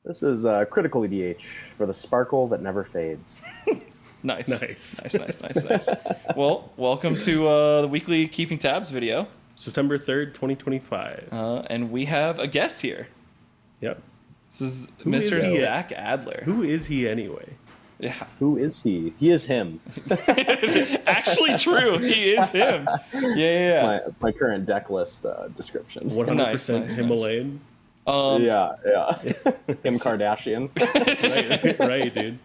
This is critical EDH for the sparkle that never fades. Nice. Nice. Well, welcome to the weekly Keeping Tabs video. September 3rd, 2025. And we have a guest here. Yep. This is Who is Mr. he? Zach Adler. Who is he anyway? Yeah. Who is he? He is him. Actually true. He is him. Yeah. It's my current deck list description. 100% Nice. Himalayan. Yeah. Kim Kardashian. right, dude.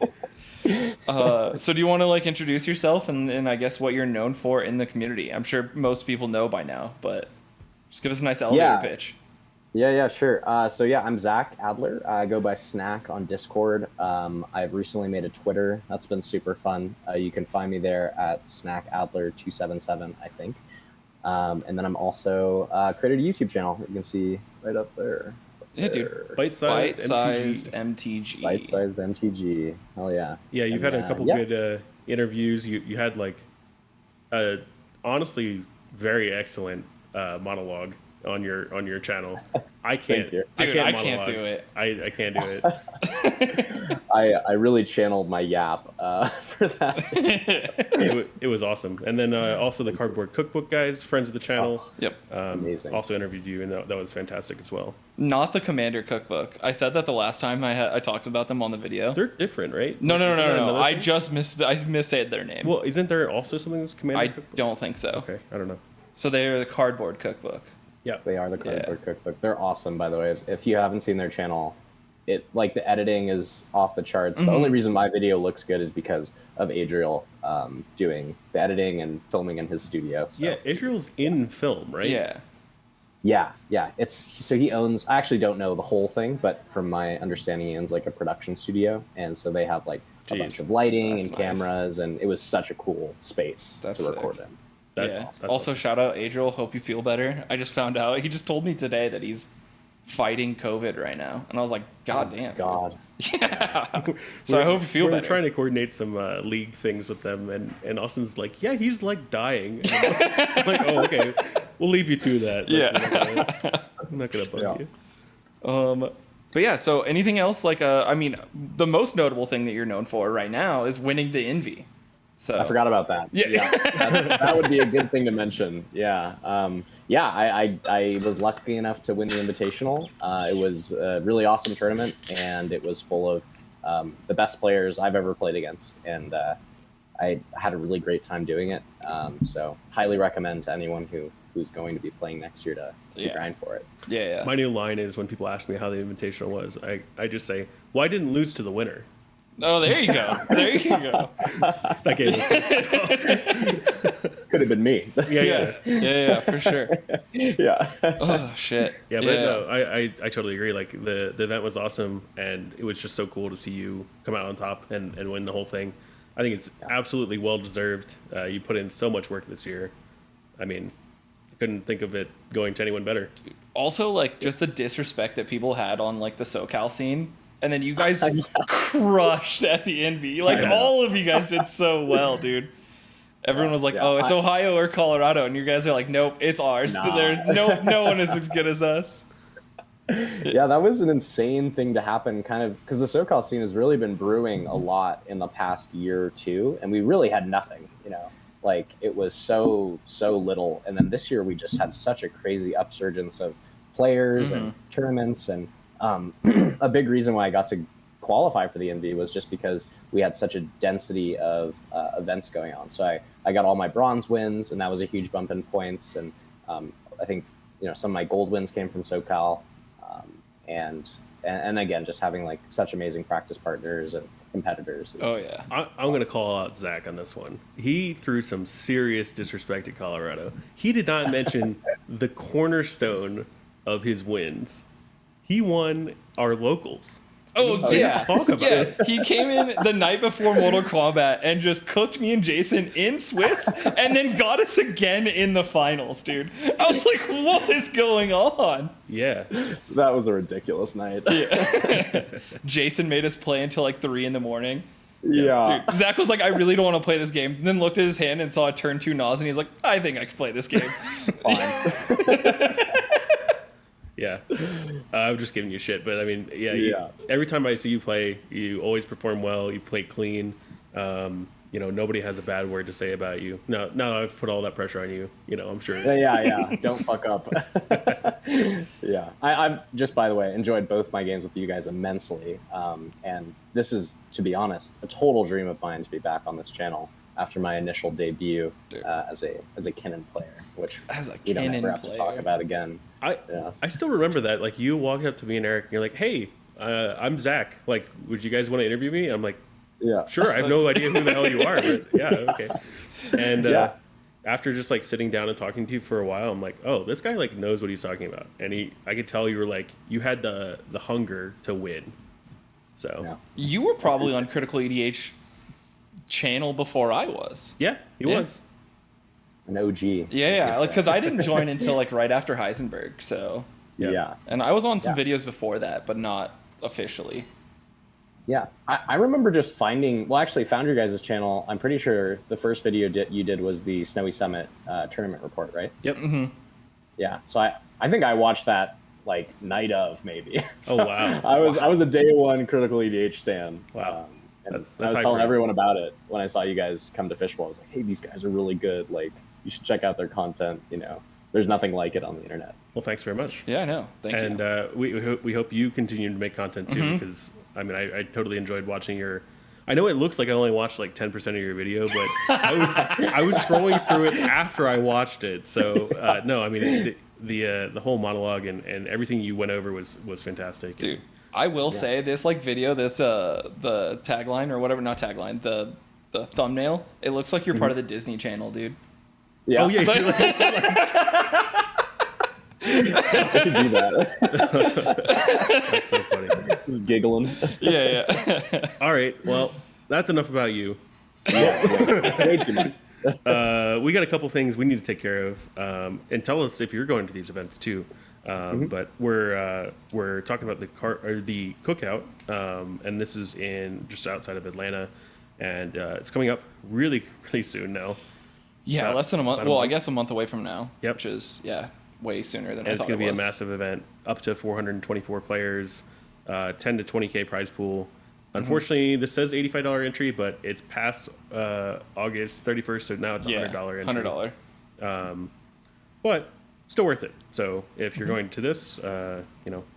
So do you want to introduce yourself and I guess what you're known for in the community? I'm sure most people know by now, but just give us a nice elevator pitch. Yeah, sure. I'm Zach Adler. I go by Snack on Discord. I've recently made a Twitter. That's been super fun. You can find me there at SnackAdler277, I think. And then I'm also created a YouTube channel. You can see right up there. Yeah, dude. Bite-sized MTG. Bite-sized MTG. Hell yeah. Yeah, you've had a couple good interviews. You had honestly very excellent monologue on your channel. I can't. Dude, I can't do it. I can't do it. I really channeled my yap for that. It was awesome. And then also the Cardboard Cookbook guys, friends of the channel. Yep. Amazing. Also interviewed you, and that was fantastic as well. Not the Commander Cookbook. I said that the last time I talked about them on the video. They're different, right? No. I thing? just missaid their name. Well, isn't there also something that's Commander I Cookbook? don't think so. Okay, I don't know. So they're the Cardboard Cookbook. Yeah. They are the Cardboard Cookbook. They're awesome, by the way. If you haven't seen their channel, the editing is off the charts. The only reason my video looks good is because of Adriel doing the editing and filming in his studio. So. Yeah, Adriel's in film, right? Yeah. Yeah. So he owns. I actually don't know the whole thing, but from my understanding, he owns a production studio, and so they have a bunch of lighting and cameras, and it was such a cool space to record in. That's also, awesome. shout out Adriel. Hope you feel better. I just found out. He just told me today that he's fighting COVID right now, and I was like, God damn. God. Yeah. So I hope you feel better. We're trying to coordinate some league things with them, and Austin's like, yeah, he's dying. And I'm like, oh, okay, we'll leave you to that. I'm not gonna bug you. But yeah. So anything else? The most notable thing that you're known for right now is winning the Envy. So I forgot about that. Yeah. That would be a good thing to mention. Yeah. I was lucky enough to win the Invitational. It was a really awesome tournament, and it was full of the best players I've ever played against. And I had a really great time doing it. So highly recommend to anyone who's going to be playing next year to grind for it. Yeah. My new line is when people ask me how the Invitational was, I just say, well, I didn't lose to the winner. Oh, there you go. That game was so sick. Could have been me. Yeah, for sure. Yeah. Oh shit. Yeah, but no, I totally agree. The event was awesome, and it was just so cool to see you come out on top and win the whole thing. I think it's absolutely well deserved. You put in so much work this year. I mean, I couldn't think of it going to anyone better. Also, just the disrespect that people had on the SoCal scene. And then you guys crushed at the Envy. All of you guys did so well, dude. Everyone was like, "Oh, it's Ohio or Colorado," and you guys are like, "Nope, it's ours." Nah. No one is as good as us. Yeah, that was an insane thing to happen, kind of, because the SoCal scene has really been brewing a lot in the past year or two, and we really had nothing. It was so little, and then this year we just had such a crazy upsurgence of players and tournaments and. A big reason why I got to qualify for the NV was just because we had such a density of events going on. So I got all my bronze wins, and that was a huge bump in points. And I think some of my gold wins came from SoCal, and again just having such amazing practice partners and competitors. I'm going to call out Zach on this one. He threw some serious disrespect at Colorado. He did not mention the cornerstone of his wins. He won our locals. Oh, yeah. Talk about it. He came in the night before Mortal Kombat and just cooked me and Jason in Swiss and then got us again in the finals, dude. I was like, what is going on? Yeah. That was a ridiculous night. Yeah. Jason made us play until 3 a.m. Yeah. Dude, Zach was like, I really don't want to play this game. And then looked at his hand and saw a turn 2 Nas, and he's like, I think I can play this game. Fine. Yeah. I'm just giving you shit, but I mean, every time I see you play, you always perform well. You play clean. Nobody has a bad word to say about you. Now I've put all that pressure on you. I'm sure. Yeah. Don't fuck up. Yeah. I've just, by the way, enjoyed both my games with you guys immensely. And this is, to be honest, a total dream of mine to be back on this channel after my initial debut as a Kinnan player, which we don't ever have to talk about again. I still remember that. Like, you walked up to me and Eric, and you're like, "Hey, I'm Zach. Like, would you guys want to interview me?" I'm like, "Yeah, sure." I have no idea who the hell you are, but yeah, okay. And after just like sitting down and talking to you for a while, I'm like, "Oh, this guy like knows what he's talking about," and I could tell you were like, you had the hunger to win. So you were probably on Critical EDH channel before I was. Yeah, he was an OG. Yeah, like because I didn't join until like right after Heisenberg. So yeah, and I was on some videos before that, but not officially. Yeah, I remember just found your guys' channel. I'm pretty sure the first video you did was the Snowy Summit tournament report, right? Yep. Mm-hmm. Yeah, so I think I watched that like night of maybe. So oh wow! I was a day one Critical EDH stan. Wow. And that's I was telling everyone about it when I saw you guys come to Fishbowl. I was like, hey, these guys are really good. Like, you should check out their content. There's nothing like it on the internet. Well, thanks very much. Yeah, I know. Thank you. And we hope you continue to make content too, because I mean, I totally enjoyed watching your. I know it looks like I only watched like 10% of your video, but I was scrolling through it after I watched it. So no, I mean the whole monologue and everything you went over was fantastic, dude. I will say this like video, this the tagline or whatever, not tagline, the thumbnail. It looks like you're part of the Disney Channel, dude. Yeah. Oh yeah. I should do that. That's so funny. Just giggling. Yeah. All right. Well, that's enough about you. Yeah. Way too much. We got a couple things we need to take care of, and tell us if you're going to these events too. But we're talking about the Cookout, and this is in just outside of Atlanta, and it's coming up really soon now. Yeah, less than a month. Well, I guess a month away from now. Yep. Which is way sooner than I thought it was. And it's going to be a massive event, up to 424 players, 10 to 20K prize pool. Unfortunately, this says $85 entry, but it's past August 31st, so now it's $100 entry. $100. But still worth it. So if you're going to this, let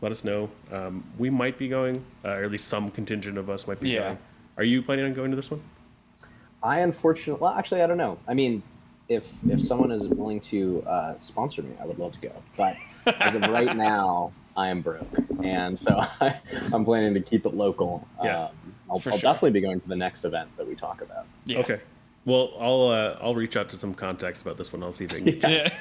us know. We might be going, or at least some contingent of us might be going. Are you planning on going to this one? Well, actually, I don't know. I mean, if someone is willing to sponsor me, I would love to go. But as of right now, I am broke, and so I'm planning to keep it local. Yeah, I'll definitely be going to the next event that we talk about. Yeah. Okay. Well, I'll reach out to some contacts about this one. I'll see if they can.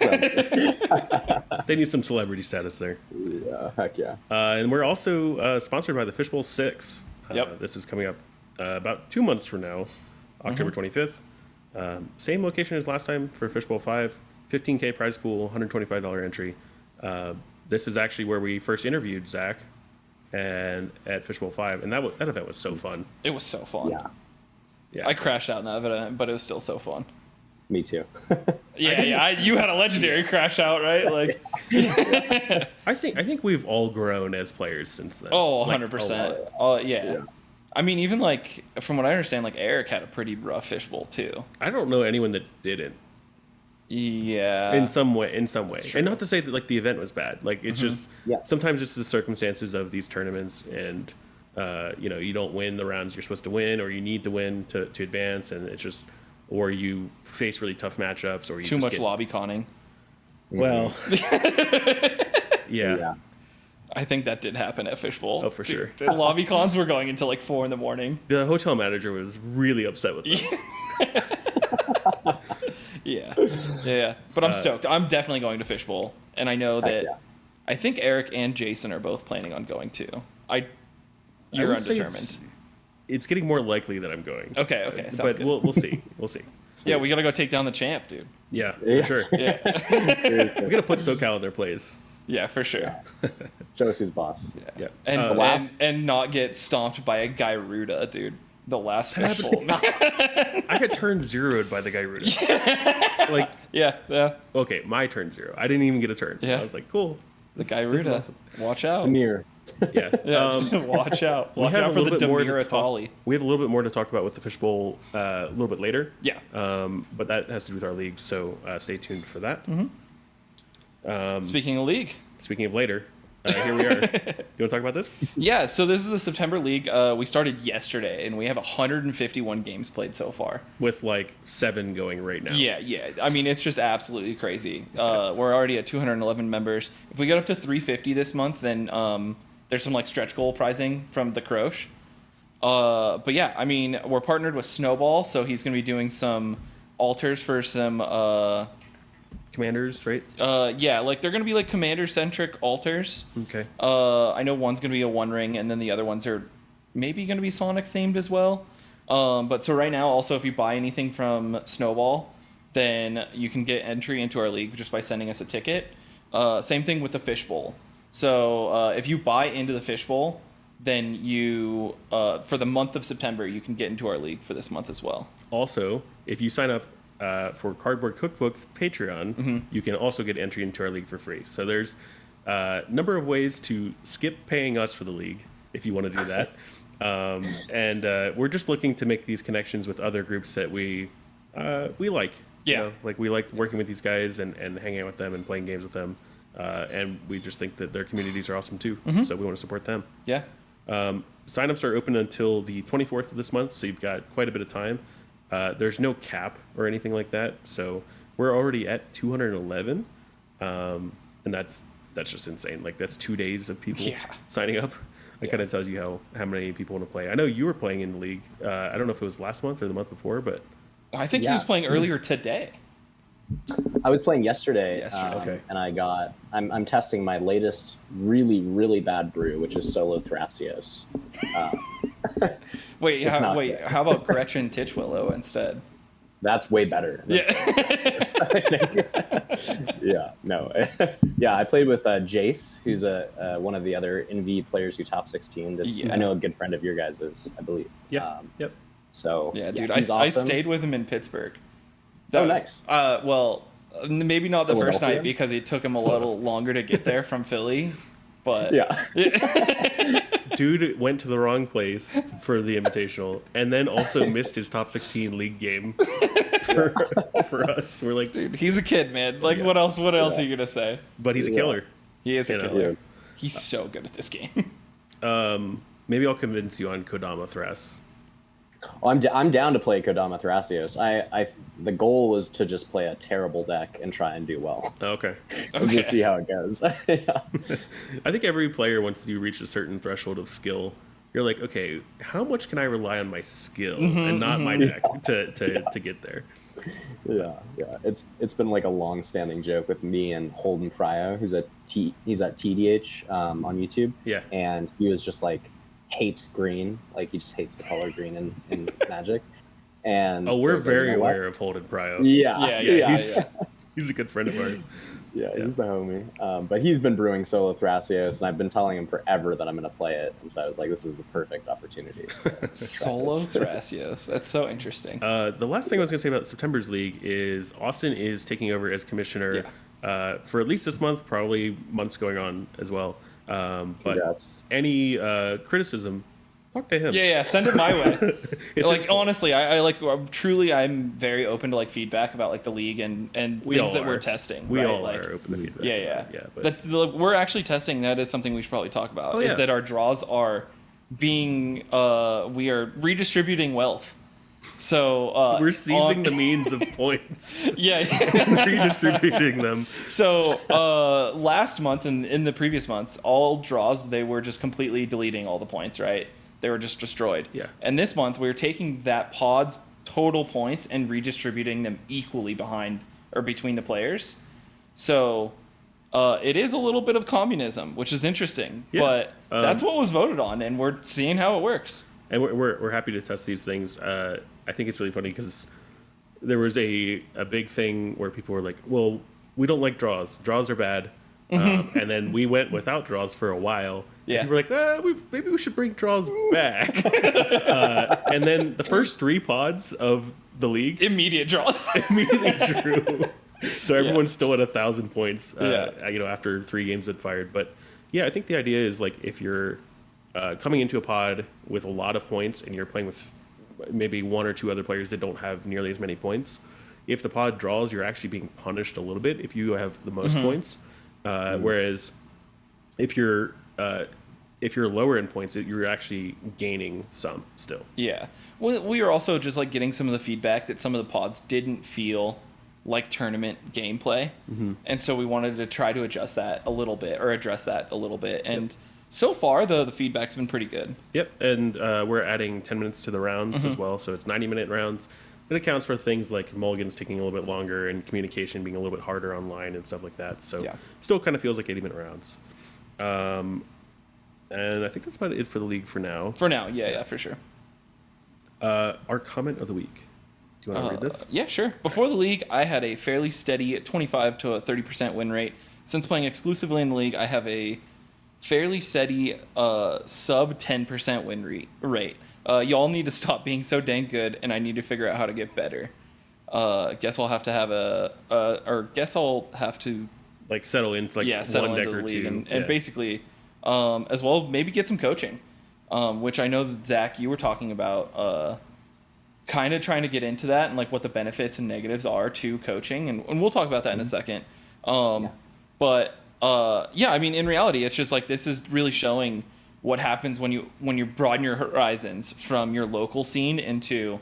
They need some celebrity status there. Yeah, heck yeah. And we're also sponsored by the Fishbowl 6. Yep. This is coming up about 2 months from now, October 25th. Same location as last time for Fishbowl 5. 15K prize pool, $125 entry. This is actually where we first interviewed Zach and at Fishbowl 5, and that event was so fun. It was so fun. Yeah. I crashed out in that event, but it was still so fun. Me too. You had a legendary crash out, right? Like, I think we've all grown as players since then. Oh, 100%. Yeah. I mean, even like from what I understand, like Eric had a pretty rough Fishbowl too. I don't know anyone that didn't. Yeah. In some way, and not to say that like the event was bad. Like it's just sometimes it's the circumstances of these tournaments, and you don't win the rounds you're supposed to win, or you need to win to advance, and it's just, or you face really tough matchups, or you too much lobby conning. Well, yeah. I think that did happen at Fishbowl. Oh, for sure. The lobby cons were going until like 4 a.m. The hotel manager was really upset with us. Yeah. But I'm stoked. I'm definitely going to Fishbowl, and I know that I think Eric and Jason are both planning on going too. You're undetermined. It's getting more likely that I'm going. Okay. Sounds but good. We'll see. Yeah, we gotta go take down the champ, dude. Yeah, for sure. Yeah. We gotta put SoCal in their place. Yeah, for sure. Show us who's boss. Yeah. And not get stomped by a Gyruda, dude. The last Fishbowl. I got turned zeroed by the Gyruda. Yeah. Okay, my turn 0. I didn't even get a turn. Yeah. I was like, cool. The Gyruda. Awesome. Watch out. Demir. Yeah. Watch out. Watch out for the Demir Atali. We have a little bit more to talk about with the Fishbowl a little bit later. Yeah. But that has to do with our league, so stay tuned for that. Speaking of league. Speaking of later, here we are. You want to talk about this? Yeah, so this is the September league. We started yesterday, and we have 151 games played so far. With like 7 going right now. Yeah. I mean, it's just absolutely crazy. We're already at 211 members. If we get up to 350 this month, then there's some like stretch goal prizing from the Croche. But yeah, I mean, we're partnered with Snowball, so he's going to be doing some altars for some... Commanders, right? Yeah, like they're gonna be like commander-centric altars. Okay. I know one's gonna be a One Ring, and then the other ones are maybe gonna be Sonic themed as well. But so right now, also, if you buy anything from Snowball, then you can get entry into our league just by sending us a ticket. Same thing with the Fishbowl. So if you buy into the Fishbowl, then you for the month of September, you can get into our league for this month as well. Also, if you sign up for Cardboard Cookbook's Patreon, you can also get entry into our league for free. So there's a number of ways to skip paying us for the league if you want to do that. And we're just looking to make these connections with other groups that we like. Yeah. You know? Like we like working with these guys and hanging out with them and playing games with them. And we just think that their communities are awesome too. So we want to support them. Yeah. Signups are open until the 24th of this month, so you've got quite a bit of time. There's no cap or anything like that, so we're already at 211, and that's just insane. Like that's 2 days of people signing up. That kind of tells you how many people want to play. I know you were playing in the league. I don't know if it was last month or the month before, but I think he was playing earlier today. I was playing yesterday. Okay. And I'm testing my latest really, really bad brew, which is Solo Thrasios. Wait, how about Gretchen Titchwillow instead? That's way better. Yeah, I played with Jace, who's one of the other NV players who top 16. I know a good friend of your guys', I believe. Yeah. Yep. So dude, awesome. I stayed with him in Pittsburgh. Nice. Well, maybe not the first Philadelphia? night because it took him a little longer to get there from Philly. But dude went to the wrong place for the Invitational and then also missed his top 16 league game for us. We're like, dude, he's a kid, man. Like, what else are you gonna say? But he's a killer. He is a killer. He's so good at this game. Maybe I'll convince you on Kodama Thras. Oh, I'm down to play Kodama Thrasios. The goal was to just play a terrible deck and try and do well. Okay. And just see how it goes. I think every player, once you reach a certain threshold of skill, you're like, okay, how much can I rely on my skill and not my deck to get there? Yeah. It's been like a long-standing joke with me and Holden Fryo, he's at cEDH on YouTube. Yeah. And he was just like, hates green, like he just hates the color green in Magic. And we're very aware of Holden Pryo. He's a good friend of ours. He's the homie. But he's been brewing Solo Thrasios, and I've been telling him forever that I'm going to play it. And so I was like, this is the perfect opportunity. Solo Thrasios. That's so interesting. The last thing I was going to say about September's league is Austin is taking over as commissioner for at least this month, probably months going on as well. But any criticism, talk to him. Yeah, send it my way. Like honestly, I'm very open to like feedback about like the league and things that we're testing. We right? all like, are open to feedback. Yeah. But We're actually testing. That is something we should probably talk about. Is that our draws are being we are redistributing wealth. So we're seizing the means of points. Redistributing them. So last month and in the previous months, all draws they were just completely deleting all the points, right? They were just destroyed. Yeah. And this month we're taking that pod's total points and redistributing them equally between the players. So it is a little bit of communism, which is interesting. Yeah. But that's what was voted on, and we're seeing how it works. And we're happy to test these things. I think it's really funny because there was a big thing where people were like, well, we don't like draws. Draws are bad. And then we went without draws for a while. Yeah. And we were like, maybe we should bring draws back. And then the first 3 pods of the league. Immediate draws. Immediately drew. So everyone's still at 1,000 points, after 3 games had fired. But yeah, I think the idea is like if you're coming into a pod with a lot of points and you're playing with maybe 1 or 2 other players that don't have nearly as many points, if the pod draws, you're actually being punished a little bit if you have the most points. Whereas if you're lower in points, you're actually gaining some still. Yeah. Well, we are also just like getting some of the feedback that some of the pods didn't feel like tournament gameplay. And so we wanted to try to adjust that a little bit or address that a little bit. And so far, the feedback's been pretty good. Yep. And we're adding 10 minutes to the rounds as well. So it's 90-minute rounds. It accounts for things like mulligans taking a little bit longer and communication being a little bit harder online and stuff like that. So still kind of feels like 80-minute rounds. And I think that's about it for the league for now. For now, yeah, for sure. Our comment of the week. Do you want to read this? Yeah, sure. Before the league, I had a fairly steady 25 to a 30% win rate. Since playing exclusively in the league, I have a fairly steady sub 10% win rate. Y'all need to stop being so dang good, and I need to figure out how to get better. Guess I'll have to like settle into like settle one into deck the or league two, and basically as well maybe get some coaching, which I know that Zach, you were talking about kind of trying to get into that and like what the benefits and negatives are to coaching, and we'll talk about that in a second. But I mean, in reality, it's just like this is really showing what happens when you broaden your horizons from your local scene into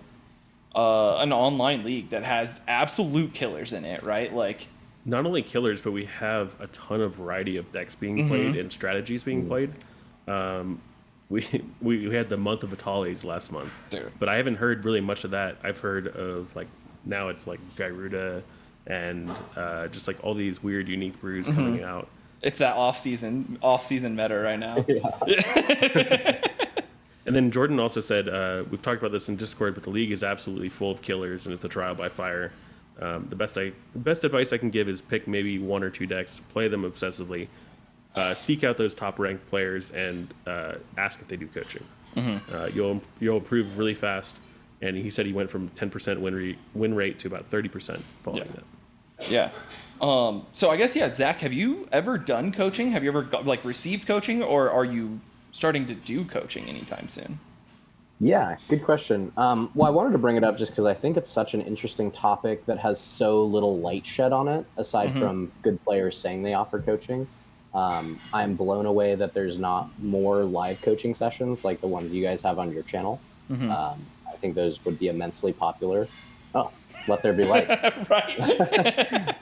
an online league that has absolute killers in it, right? Like not only killers, but we have a ton of variety of decks being played and strategies being played. We had the month of Vitales last month, but I haven't heard really much of that. I've heard of like now it's like Gyruda and just like all these weird unique brews coming out. It's that off-season meta right now. And then Jordan also said, we've talked about this in Discord, but the league is absolutely full of killers, and it's a trial by fire. The best advice I can give is pick maybe 1 or 2 decks, play them obsessively, seek out those top-ranked players, and ask if they do coaching. You'll improve really fast. And he said he went from 10% win rate to about 30% following that. Yeah. So I guess, Zach, have you ever done coaching? Have you ever received coaching, or are you starting to do coaching anytime soon? Yeah, good question. Well, I wanted to bring it up just because I think it's such an interesting topic that has so little light shed on it, aside from good players saying they offer coaching. I'm blown away that there's not more live coaching sessions like the ones you guys have on your channel. I think those would be immensely popular. Oh, let there be light. Right.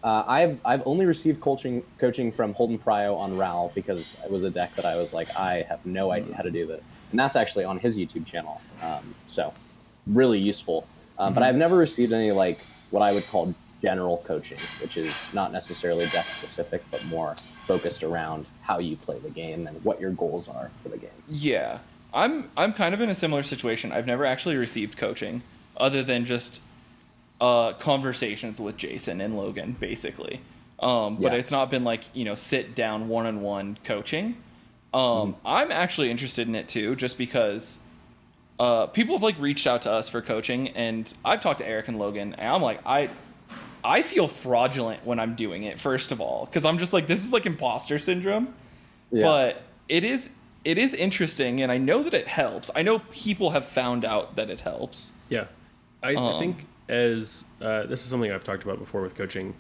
I've only received coaching from Holden Pryo on Ral because it was a deck that I was like, I have no idea how to do this, and that's actually on his YouTube channel. So really useful. But I've never received any like what I would call general coaching, which is not necessarily deck specific, but more focused around how you play the game and what your goals are for the game. Yeah, I'm kind of in a similar situation. I've never actually received coaching other than just conversations with Jason and Logan, basically. But it's not been like, sit down one-on-one coaching. I'm actually interested in it too, just because people have like reached out to us for coaching, and I've talked to Eric and Logan, and I'm like, I feel fraudulent when I'm doing it, first of all, because I'm just like, this is like imposter syndrome. But it is interesting, and I know that it helps. I know people have found out that it helps. Yeah. I think as this is something I've talked about before with coaching,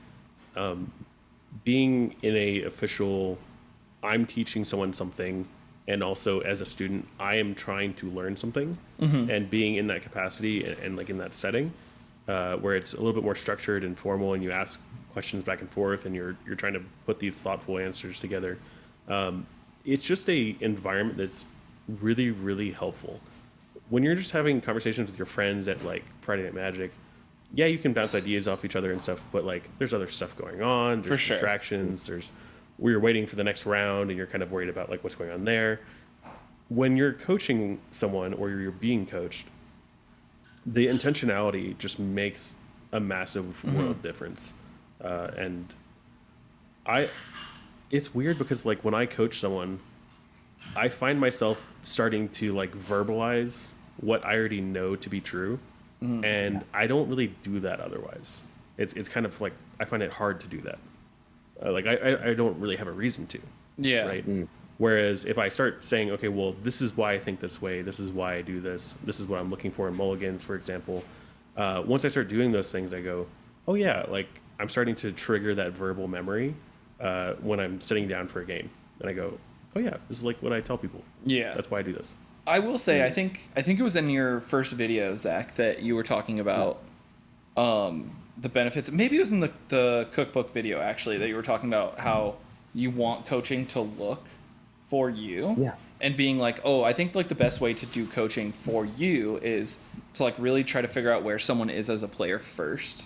being in a official, I'm teaching someone something, and also as a student, I am trying to learn something, and being in that capacity and like in that setting, where it's a little bit more structured and formal, and you ask questions back and forth, and you're trying to put these thoughtful answers together. It's just a environment that's really, really helpful. When you're just having conversations with your friends at like Friday Night Magic, yeah, you can bounce ideas off each other and stuff, but like there's other stuff going on. There's distractions. There's where you're waiting for the next round and you're kind of worried about like what's going on there. When you're coaching someone or you're being coached, the intentionality just makes a massive world difference. And it's weird because like when I coach someone, I find myself starting to like verbalize what I already know to be true. and I don't really do that otherwise. It's kind of like I find it hard to do that. Like I don't really have a reason to. Yeah. Right. Whereas if I start saying, okay, well, this is why I think this way, this is why I do this, this is what I'm looking for in mulligans, for example. Once I start doing those things, I go, oh yeah, like I'm starting to trigger that verbal memory when I'm sitting down for a game, and I go, oh yeah, this is like what I tell people. Yeah. That's why I do this. I will say, I think it was in your first video, Zach, that you were talking about the benefits. Maybe it was in the cookbook video, actually, that you were talking about how you want coaching to look for you. Yeah. And being like, oh, I think like the best way to do coaching for you is to like really try to figure out where someone is as a player first.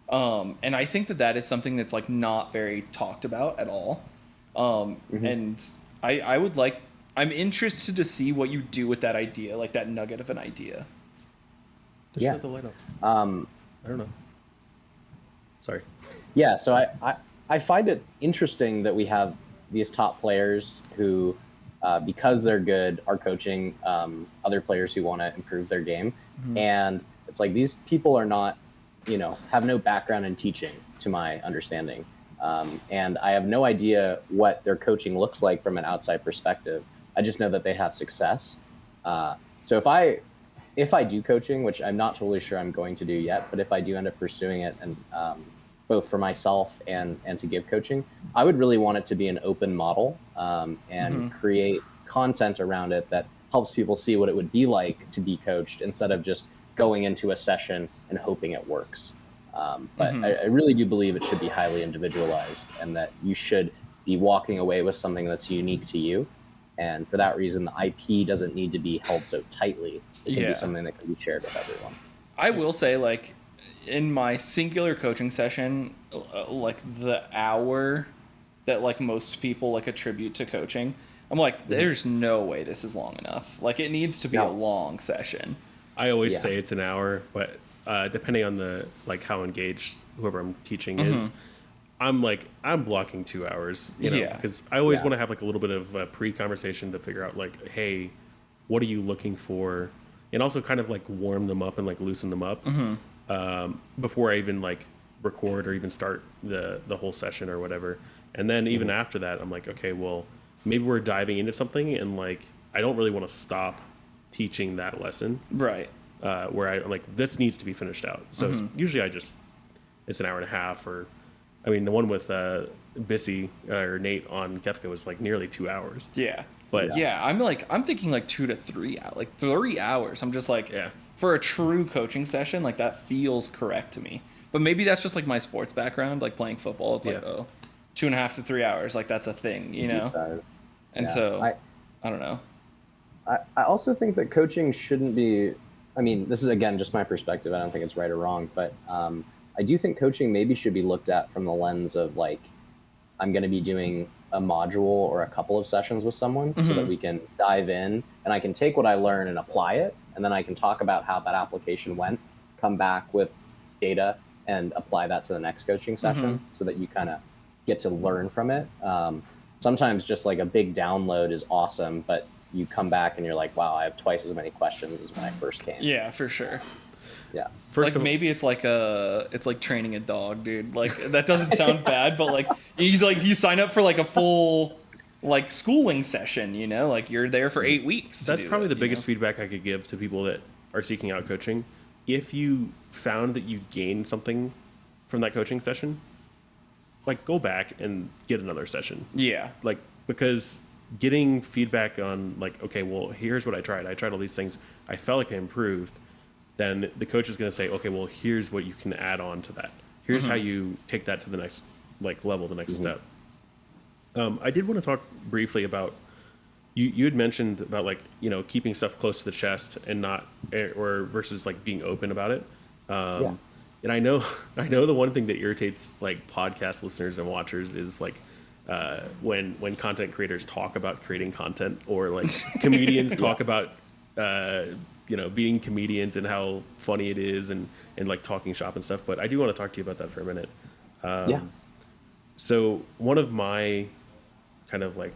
And I think that is something that's like not very talked about at all. And I would like, I'm interested to see what you do with that idea, like that nugget of an idea. Just shut the light off. I don't know. Sorry. Yeah, so I find it interesting that we have these top players who, because they're good, are coaching other players who want to improve their game. And it's like these people are not, have no background in teaching, to my understanding. And I have no idea what their coaching looks like from an outside perspective. I just know that they have success. So if I do coaching, which I'm not totally sure I'm going to do yet, but if I do end up pursuing it, and both for myself and to give coaching, I would really want it to be an open model and create content around it that helps people see what it would be like to be coached instead of just going into a session and hoping it works. But I really do believe it should be highly individualized and that you should be walking away with something that's unique to you. And for that reason, the IP doesn't need to be held so tightly. It can be something that can be shared with everyone. I will say, like, in my singular coaching session, like the hour that like most people like attribute to coaching, I'm like, there's no way this is long enough. Like, it needs to be a long session. I always say it's an hour, but depending on the like how engaged whoever I'm teaching is, I'm blocking 2 hours, because I always want to have like a little bit of a pre-conversation to figure out like, hey, what are you looking for? And also kind of like warm them up and like loosen them up before I even like record or even start the whole session or whatever. And then even after that, I'm like, okay, well, maybe we're diving into something and like I don't really want to stop teaching that lesson. Right. Where I'm like, this needs to be finished out. So usually it's an hour and a half, or I mean, the one with Bissy or Nate on Kefka was like nearly 2 hours. Yeah. But I'm thinking like 2 to 3 hours, like 3 hours. I'm just like, for a true coaching session, like that feels correct to me. But maybe that's just like my sports background, like playing football. It's like, 2.5 to 3 hours. Like that's a thing, And so I don't know. I also think that coaching shouldn't be, I mean, this is again, just my perspective. I don't think it's right or wrong, but I do think coaching maybe should be looked at from the lens of like, I'm going to be doing a module or a couple of sessions with someone so that we can dive in and I can take what I learn and apply it. And then I can talk about how that application went, come back with data and apply that to the next coaching session so that you kind of get to learn from it. Sometimes just like a big download is awesome, but you come back and you're like, wow, I have twice as many questions as when I first came. Yeah, for sure. Yeah. Maybe it's like training a dog, dude. Like that doesn't sound bad, but like you sign up for like a full like schooling session, like you're there for 8 weeks. That's probably the biggest feedback I could give to people that are seeking out coaching. If you found that you gained something from that coaching session, like go back and get another session. Yeah. Like, because getting feedback on like, okay, well, here's what I tried all these things, I felt like I improved, then the coach is going to say, okay, well, here's what you can add on to that, here's how you take that to the next like level, the next step. I did want to talk briefly about you had mentioned about like keeping stuff close to the chest and not or versus like being open about it. And I know the one thing that irritates like podcast listeners and watchers is like when content creators talk about creating content, or like comedians talk about being comedians and how funny it is and like talking shop and stuff. But I do want to talk to you about that for a minute. So one of my kind of like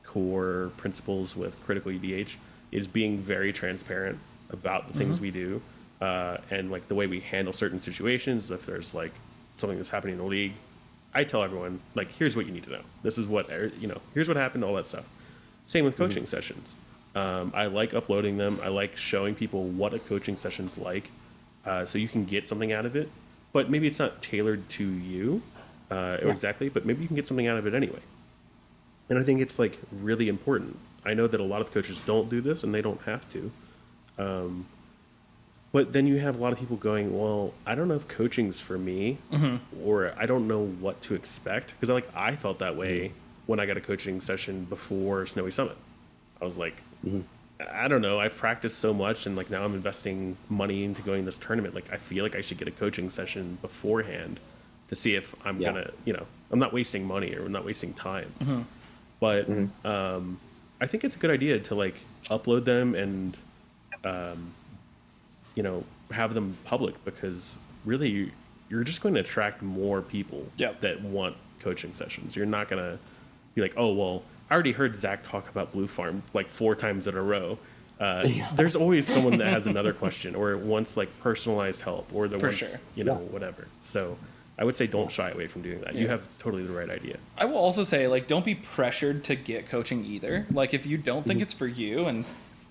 core principles with critical EDH is being very transparent about the things we do. and like the way we handle certain situations. If there's like something that's happening in the league, I tell everyone like, here's what you need to know. This is what here's what happened, all that stuff. Same with coaching sessions. I like uploading them. I like showing people what a coaching session's like, so you can get something out of it. But maybe it's not tailored to you exactly, but maybe you can get something out of it anyway. And I think it's like really important. I know that a lot of coaches don't do this, and they don't have to. But then you have a lot of people going, well, I don't know if coaching's for me, or I don't know what to expect. Because I felt that way when I got a coaching session before Snowy Summit. I was like, I don't know. I've practiced so much, and like now I'm investing money into going to this tournament. Like I feel like I should get a coaching session beforehand to see if I'm gonna, I'm not wasting money or I'm not wasting time. But I think it's a good idea to like upload them and have them public, because really you're just going to attract more people that want coaching sessions. You're not gonna be like, oh well, I already heard Zach talk about Blue Farm like 4 times in a row. There's always someone that has another question or wants like personalized help or whatever. So I would say don't shy away from doing that. You have totally the right idea. I will also say, like, don't be pressured to get coaching either. Like, if you don't think it's for you, and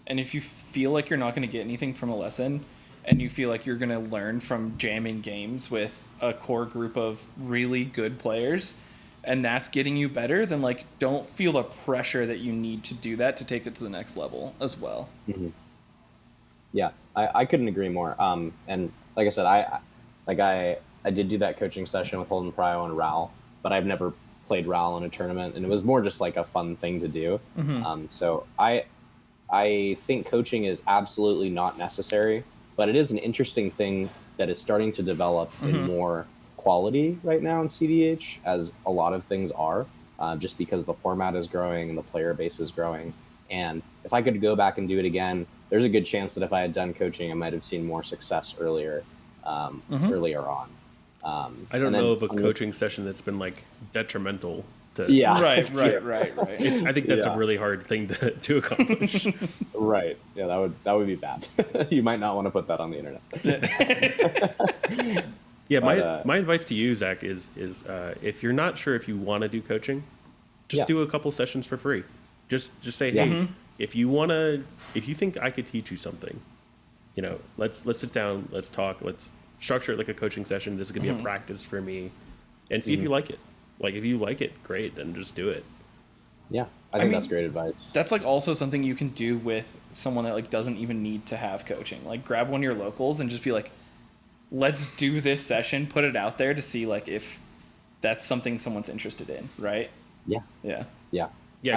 if you feel like you're not going to get anything from a lesson, and you feel like you're going to learn from jamming games with a core group of really good players, and that's getting you better, then, like, don't feel the pressure that you need to do that to take it to the next level as well. Yeah, I couldn't agree more. And like I said, I did do that coaching session with Holden Pryo and Ral, but I've never played Ral in a tournament, and it was more just like a fun thing to do. So I think coaching is absolutely not necessary, but it is an interesting thing that is starting to develop in more quality right now in cEDH, as a lot of things are, just because the format is growing and the player base is growing. And if I could go back and do it again, there's a good chance that if I had done coaching, I might have seen more success earlier on. I don't know of a coaching session that's been like detrimental to. Right. I think that's a really hard thing to accomplish. Right. Yeah, that would be bad. You might not want to put that on the internet. My advice to you, Zach, is if you're not sure if you want to do coaching, just do a couple sessions for free. Just say, hey, if you think I could teach you something, let's sit down, let's talk, let's structure it like a coaching session. This is going to be a practice for me, and see if you like it. Like, if you like it, great, then just do it. Yeah, I think that's great advice. That's like also something you can do with someone that like doesn't even need to have coaching. Like, grab one of your locals and just be like, let's do this session, put it out there to see like if that's something someone's interested in, right? Yeah,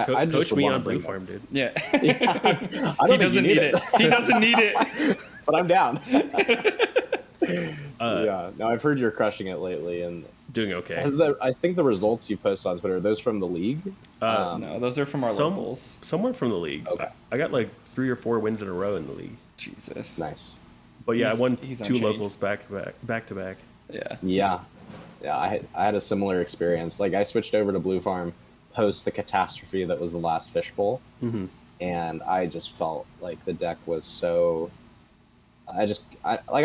coach me on Blue Farm, dude. Yeah. He doesn't need it. He doesn't need it. But I'm down. No, I've heard you're crushing it lately, and doing okay. I think the results you post on Twitter, are those from the league? No, those are from our locals. Somewhere from the league. Okay. I got like 3 or 4 wins in a row in the league. Jesus. Nice. But yeah, I won 2 locals back to back. Yeah. I had a similar experience. Like, I switched over to Blue Farm post the catastrophe that was the last Fishbowl, and I just felt like the deck was so. I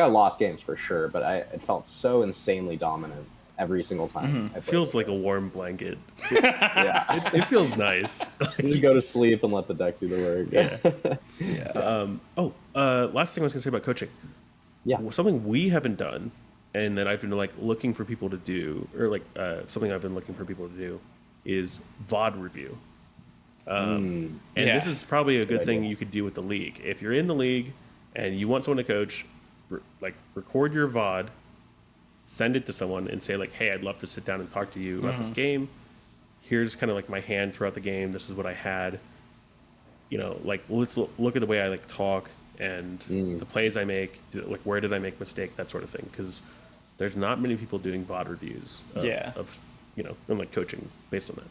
lost games for sure, but it felt so insanely dominant every single time. It feels like a warm blanket. It feels nice. You just go to sleep and let the deck do the work. Last thing I was gonna say about coaching. Yeah, something we haven't done, and that I've been like looking for people to do, or like something I've been looking for people to do, is VOD review. This is probably a good thing you could do with the league. If you're in the league and you want someone to coach, record your VOD, send it to someone, and say like, hey, I'd love to sit down and talk to you about this game. Here's kind of like my hand throughout the game. This is what I had. Like, let's look at the way I like talk and the plays I make. Like, where did I make mistake? That sort of thing. Because there's not many people doing VOD reviews of and like coaching based on that.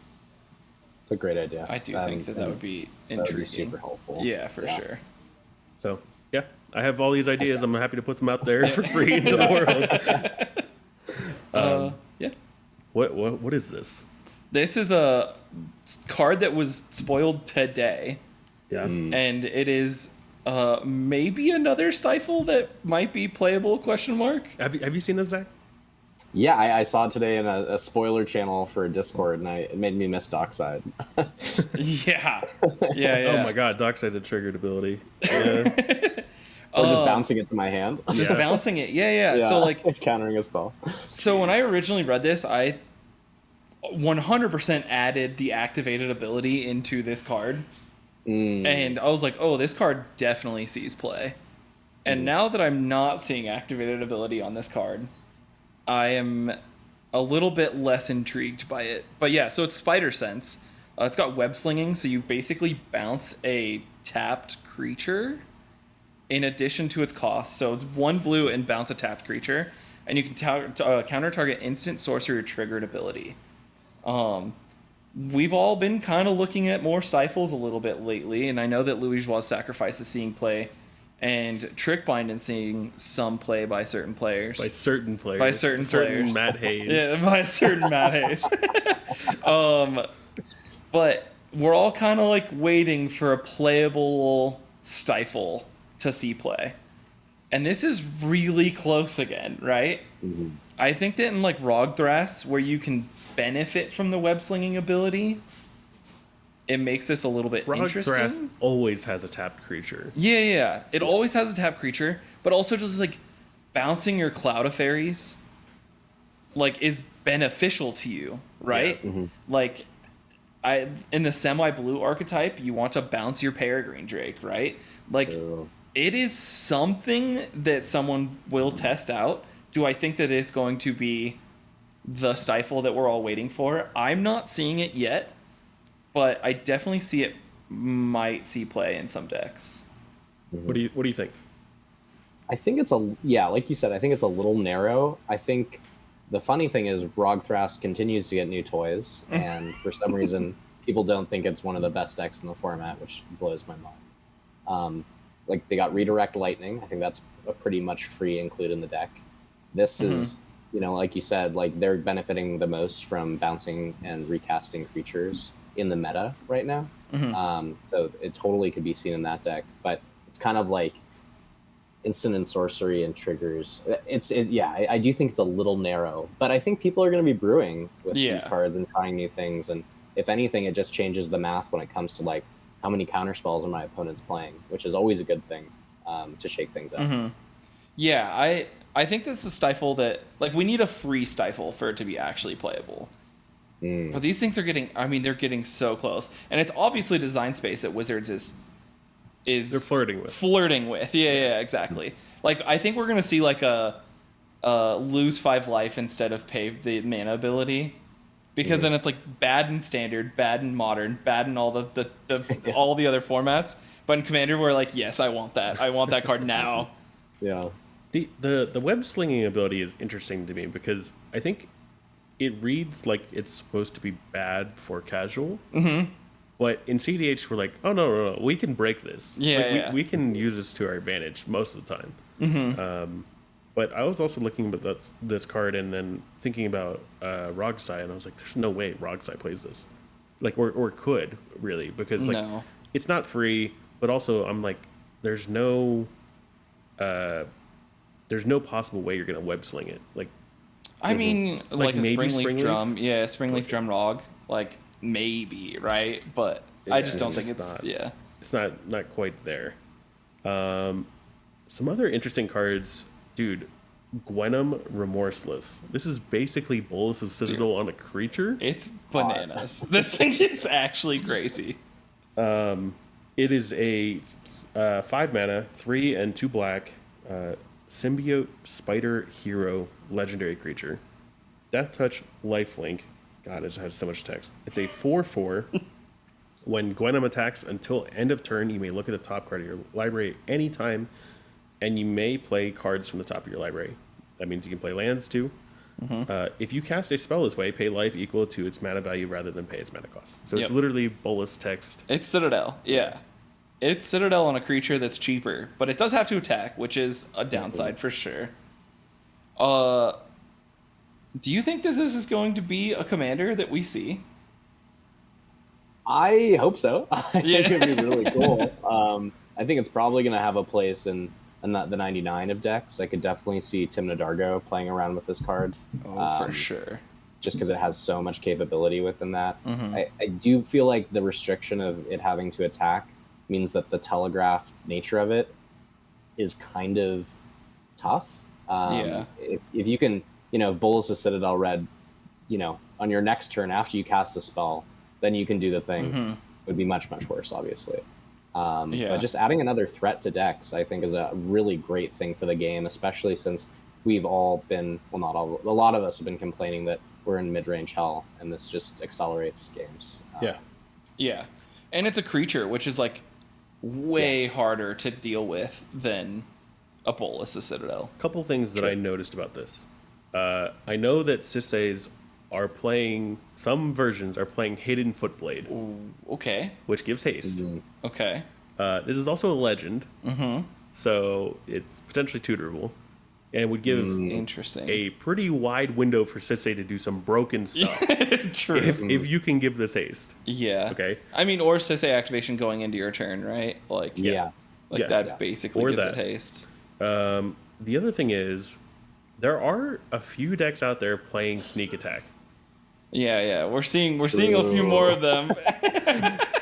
It's a great idea. I do think that would be intriguing. That would be super helpful. Yeah, for sure. So, yeah, I have all these ideas. I'm happy to put them out there for free into the world. What is this? This is a card that was spoiled today. Yeah. And it is Maybe another Stifle that might be playable, question mark? Have you seen this, Zach? Yeah, I saw it today in a spoiler channel for Discord, and it made me miss Dockside. Yeah. Yeah. Oh my god, Dockside the triggered ability. Yeah. Or just bouncing it to my hand. Just bouncing it. Yeah. So, like... countering a spell. So when I originally read this, I 100% added the activated ability into this card. And I was like, oh, this card definitely sees play. And now that I'm not seeing activated ability on this card, I am a little bit less intrigued by it. But yeah, so it's Spider Sense. It's got web slinging, so you basically bounce a tapped creature in addition to its cost. So it's 1 blue and bounce a tapped creature. And you can counter target instant sorcery or triggered ability. We've all been kind of looking at more Stifles a little bit lately, and I know that Louis Joie's Sacrifice is seeing play, and Trick Bind is seeing some play by certain players. By certain players. By certain players. Matt Hayes. Yeah, by certain Matt Hayes. But we're all kind of like waiting for a playable Stifle to see play. And this is really close again, right? Mm-hmm. I think that in like Rogthras, where you can benefit from the web slinging ability, it makes this a little bit interesting. Rogthras always has a tapped creature. Yeah. It always has a tapped creature, but also just like bouncing your Cloud of Fairies like is beneficial to you, right? Yeah. Mm-hmm. Like in the semi-blue archetype, you want to bounce your Peregrine Drake, right? Like it is something that someone will test out. Do I think that it's going to be the Stifle that we're all waiting for? I'm not seeing it yet, but I definitely see it might see play in some decks. What do you think? I think it's like you said, I think it's a little narrow. I think the funny thing is Rogthras continues to get new toys, and for some reason people don't think it's one of the best decks in the format, which blows my mind. Like they got Redirect Lightning. I think that's a pretty much free include in the deck. This is, like you said, like they're benefiting the most from bouncing and recasting creatures in the meta right now. So it totally could be seen in that deck, but it's kind of like instant and sorcery and triggers. I do think it's a little narrow, but I think people are going to be brewing with these cards and trying new things. And if anything, it just changes the math when it comes to like how many counter spells are my opponents playing, which is always a good thing to shake things up. Yeah, I think this is a Stifle that, like, we need a free Stifle for it to be actually playable. But these things are they're getting so close. And it's obviously design space that Wizards is they're flirting with. Yeah, exactly. Like, I think we're going to see, like, a lose 5 life instead of pay the mana ability. Because then it's, like, bad in Standard, bad in Modern, bad in all the all the other formats. But in Commander, we're like, yes, I want that. I want that card now. Yeah. The web slinging ability is interesting to me because I think it reads like it's supposed to be bad for casual. But in cEDH, we're like, oh, no, we can break this. We can use this to our advantage most of the time. But I was also looking at this card and then thinking about Rogsai, and I was like, there's no way Rogsai plays this. Like, or could, really, because like it's not free, but also I'm like, there's no possible way you're going to web sling it. Like, I mean, like a Springleaf Drum. Yeah, Springleaf Drum Rog. Like, maybe, right? But I just don't think it's... It's not quite there. Some other interesting cards. Dude, Gwenum Remorseless. This is basically Bolas's Citadel on a creature. It's bananas. This thing is actually crazy. It is a 5 mana, 3 and 2 black, Symbiote Spider Hero legendary creature. Death Touch Lifelink. God, it has so much text. It's a 4/4. When Gwenum attacks until end of turn, you may look at the top card of your library anytime, and you may play cards from the top of your library. That means you can play lands too. If you cast a spell this way, pay life equal to its mana value rather than pay its mana cost. So it's literally Bolas text. It's Citadel, yeah. It's Citadel on a creature that's cheaper, but it does have to attack, which is a downside for sure. Do you think that this is going to be a commander that we see? I hope so. I think it'd be really cool. I think it's probably going to have a place in the 99 of decks. I could definitely see Tim Nadargo playing around with this card. For sure. Just because it has so much capability within that. I do feel like the restriction of it having to attack means that the telegraphed nature of it is kind of tough. If you can, if Bolus is Citadel red, on your next turn after you cast the spell, then you can do the thing. It would be much, much worse, obviously. But just adding another threat to decks, I think, is a really great thing for the game, especially since we've all been, well, not all, a lot of us have been complaining that we're in mid-range hell, and this just accelerates games. Yeah. And it's a creature, which is like way harder to deal with than a Bolus of Citadel. A couple things that I noticed about this. I know that Sisseys are playing, some versions are playing Hidden Footblade. Ooh, okay. Which gives haste. Okay. This is also a legend. So it's potentially tutorable. And it would give interesting a pretty wide window for Sissay to do some broken stuff. True. If you can give this haste. Yeah. Okay. I mean, or Sissay activation going into your turn, right? Like, that basically or gives that. it haste. The other thing is, there are a few decks out there playing Sneak Attack. Yeah. We're seeing a few more of them.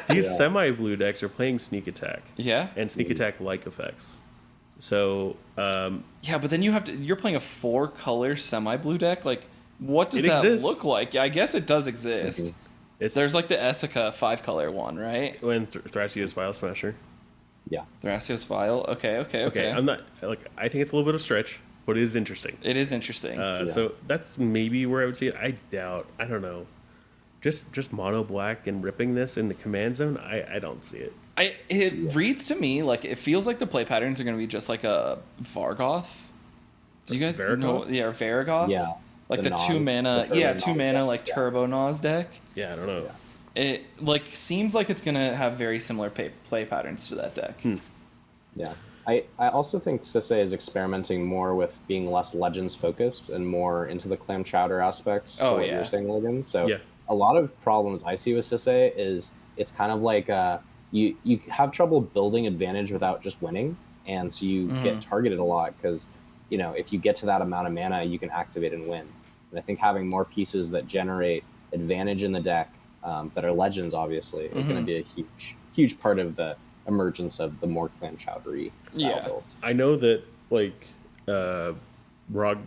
These semi-blue decks are playing Sneak Attack. Yeah. And Sneak Attack-like effects. So, but then you're playing a 4-color semi-blue deck. Like, what does that exists. look like? Yeah, I guess it does exist. There's like the Essica 5-color one, right? When Thrasios File Smasher. Yeah. Thrasios File. Okay. I'm not I think it's a little bit of a stretch, but it is interesting. It is interesting. So that's maybe where I would see it. I don't know. Just mono black and ripping this in the command zone, I don't see it. It reads to me like it feels like the play patterns are going to be just like a Vargoth. Do you guys know? Yeah, Vargoth. Yeah, like the 2 mana. 2 mana like Turbo Naz deck. Yeah, I don't know. It like seems like it's going to have very similar play patterns to that deck. Yeah, I also think Sissay is experimenting more with being less Legends focused and more into the clam chowder aspects. To what you were saying, Logan. So a lot of problems I see with Sissay is it's kind of like you have trouble building advantage without just winning, and so you get targeted a lot because if you get to that amount of mana, you can activate and win. And I think having more pieces that generate advantage in the deck that are legends, obviously, is going to be a huge part of the emergence of the more clan chowdery style builds. I know that Rog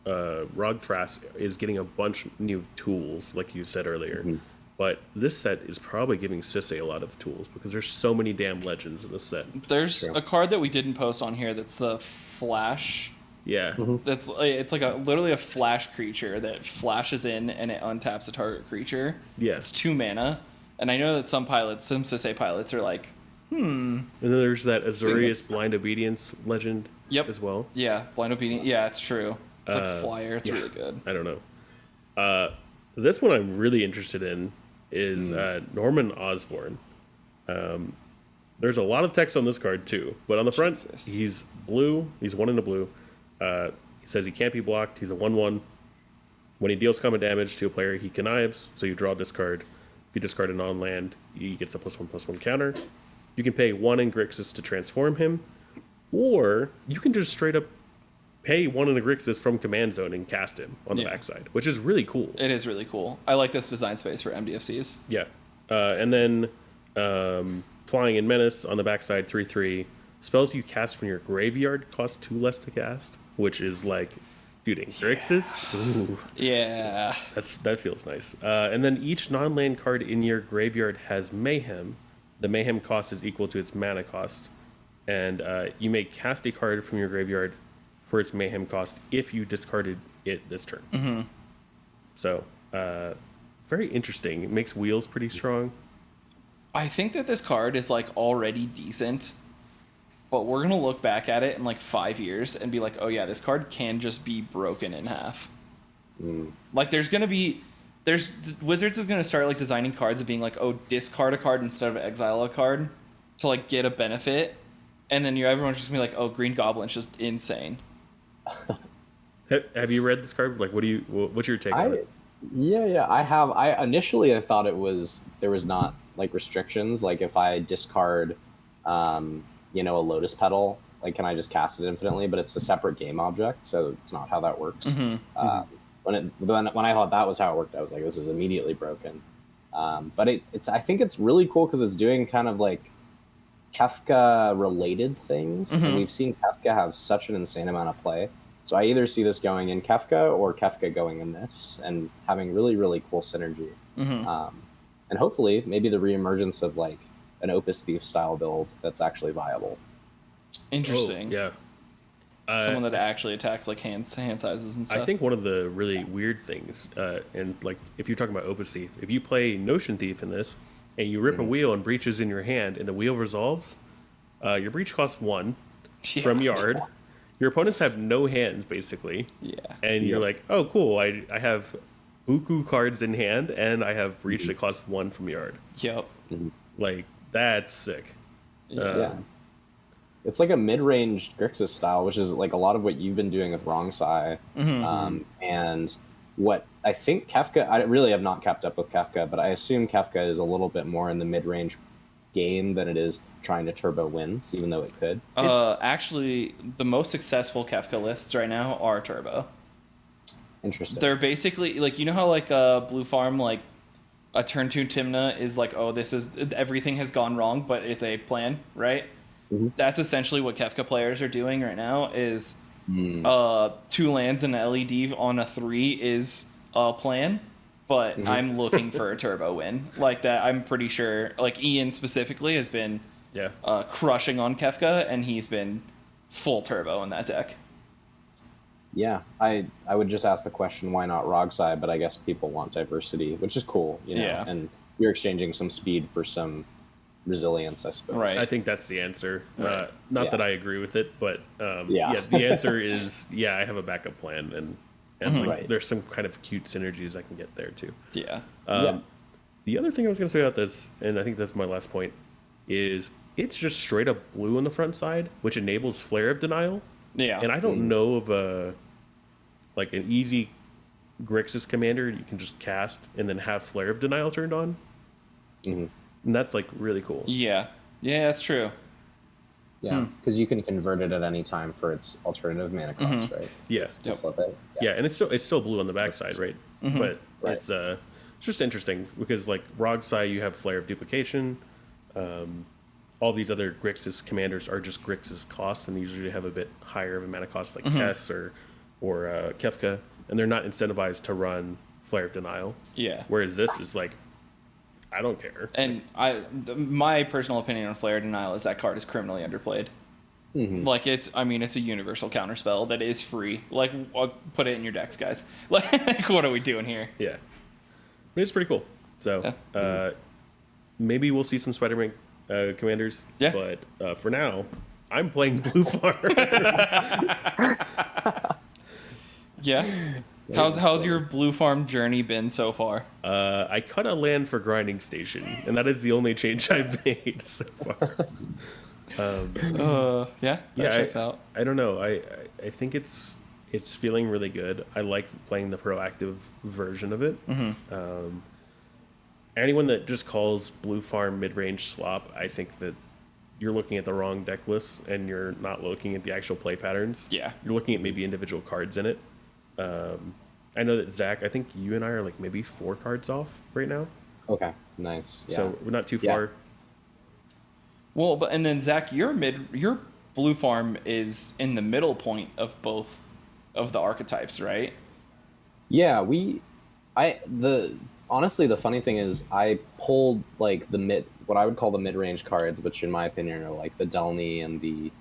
Thras is getting a bunch of new tools, like you said earlier. But this set is probably giving Sissay a lot of tools because there's so many damn legends in this set. There's a card that we didn't post on here that's the Flash. Yeah. It's like literally a flash creature that flashes in and it untaps a target creature. Yeah. It's 2 mana. And I know that some Sissay pilots are like, And then there's that Azorius Blind Obedience legend as well. Yeah, Blind Obedience. Yeah, it's true. It's like Flyer. It's really good. I don't know. This one I'm really interested in is Norman Osborn. There's a lot of text on this card too, but on the front, he's blue. He's 1 in the blue. He says he can't be blocked. He's a 1/1. When he deals common damage to a player, he connives, so you draw a discard. If you discard a non-land, he gets a +1/+1 counter. You can pay 1 in Grixis to transform him, or you can just straight up pay 1 in a Grixis from command zone and cast him on the backside, which is really cool. It is really cool. I like this design space for MDFCs. Yeah. And then Flying in Menace on the backside, 3/3. Spells you cast from your graveyard cost 2 less to cast, which is like, dude, in Grixis? Ooh. Yeah. That feels nice. And then each non-land card in your graveyard has Mayhem. The Mayhem cost is equal to its mana cost. And you may cast a card from your graveyard for its Mayhem cost if you discarded it this turn. So, very interesting. It makes wheels pretty strong. I think that this card is like already decent, but we're gonna look back at it in like 5 years and be like, oh yeah, this card can just be broken in half. Like Wizards is gonna start like designing cards of being like, oh, discard a card instead of exile a card to like get a benefit, and then everyone's just gonna be like, oh, Green Goblin's just insane. Have you read this card? Like, what's your take on it? Yeah, I have. I thought there was not like restrictions. Like if I discard, a Lotus Petal, like, can I just cast it infinitely? But it's a separate game object, so it's not how that works. When I thought that was how it worked, I was like, this is immediately broken. But I think it's really cool because it's doing kind of like Kefka related things, and we've seen Kefka have such an insane amount of play. So I either see this going in Kefka or Kefka going in this, and having really, really cool synergy. And hopefully, maybe the reemergence of like an Opus Thief style build that's actually viable. Interesting. Oh, yeah. Someone that actually attacks like hand sizes and stuff. I think one of the really weird things, and like if you're talking about Opus Thief, if you play Notion Thief in this, and you rip a wheel and breaches in your hand, and the wheel resolves, your breach costs 1 from yard. Your opponents have no hands, basically. Yeah. And you're like, oh, cool, I have buku cards in hand, and I have breach that costs 1 from yard. Yep. Like, that's sick. Yeah. It's like a mid-range Grixis style, which is like a lot of what you've been doing with Wrong Sai. And what I think Kefka, I really have not kept up with Kefka, but I assume Kefka is a little bit more in the mid-range game than it is trying to turbo wins, even though it could. Actually, the most successful Kefka lists right now are turbo. Interesting. They're basically like, you know how like Blue Farm, like a turn 2 Tymna is like, oh, this is everything has gone wrong, but it's a plan, right? That's essentially what Kefka players are doing right now. Is 2 lands and an LED on a 3 is a plan, but I'm looking for a turbo win like that. I'm pretty sure like Ian specifically has been crushing on Kefka, and he's been full turbo in that deck. Yeah, I would just ask the question, why not Rogsai? But I guess people want diversity, which is cool, Yeah. And you're exchanging some speed for some resilience, I suppose. Right. I think that's the answer. Right. Not that I agree with it, but the answer is I have a backup plan, and like, there's some kind of cute synergies I can get there too. Yeah. The other thing I was going to say about this, and I think that's my last point, is it's just straight up blue on the front side, which enables Flare of Denial. Yeah. And I don't know of an easy Grixis commander you can just cast and then have Flare of Denial turned on. And that's like really cool. Yeah, that's true. Yeah, because you can convert it at any time for its alternative mana cost, right? Yeah. Just flip it. Yeah, and it's still blue on the backside, right? But it's just interesting because like Rogsai, you have Flare of Duplication. All these other Grixis commanders are just Grixis cost, and they usually have a bit higher of a mana cost, like Kess or Kefka, and they're not incentivized to run Flare of Denial. Yeah. Whereas this is like, I don't care. And my personal opinion on Flare Denial is that card is criminally underplayed. Like it's a universal counterspell that is free. Like, put it in your decks, guys. Like, what are we doing here? Yeah, I mean, it's pretty cool. So maybe we'll see some Spider-Man commanders. Yeah. But for now, I'm playing Blue Farm. Yeah. How's your Blue Farm journey been so far? I cut a land for Grinding Station, and that is the only change I've made so far. That checks out. I don't know. I think it's feeling really good. I like playing the proactive version of it. Anyone that just calls Blue Farm mid-range slop, I think that you're looking at the wrong deck lists, and you're not looking at the actual play patterns. Yeah. You're looking at maybe individual cards in it. I know that Zach, I think you and I are like maybe 4 cards off right now. Okay, nice. Yeah. So we're not too far. Well, and then Zach, your Blue Farm is in the middle point of both of the archetypes, right? Yeah, honestly, the funny thing is I pulled like what I would call the mid-range cards, which in my opinion are like the Delny and the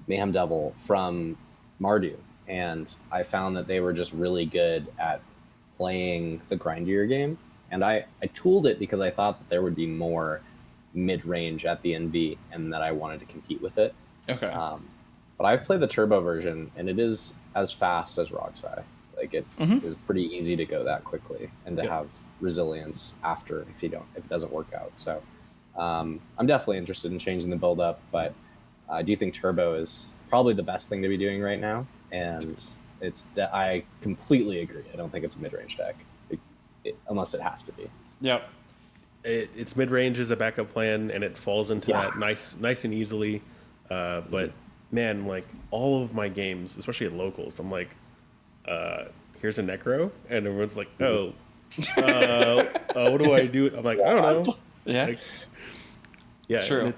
Mayhem Devil from Mardu. And I found that they were just really good at playing the grindier game. And I tooled it because I thought that there would be more mid-range at the NV and that I wanted to compete with it. Okay. But I've played the turbo version, and it is as fast as Rogsai. Like it is pretty easy to go that quickly and to have resilience after if it doesn't work out. So I'm definitely interested in changing the build up, but I do think turbo is probably the best thing to be doing right now. And I completely agree. I don't think it's a mid-range deck, unless it has to be. Yep. Its mid range is a backup plan, and it falls into that nice and easily. But man, like all of my games, especially at locals, I'm like, here's a Necro, and everyone's like, oh, what do I do? I'm like, I don't know. Yeah, like, it's true.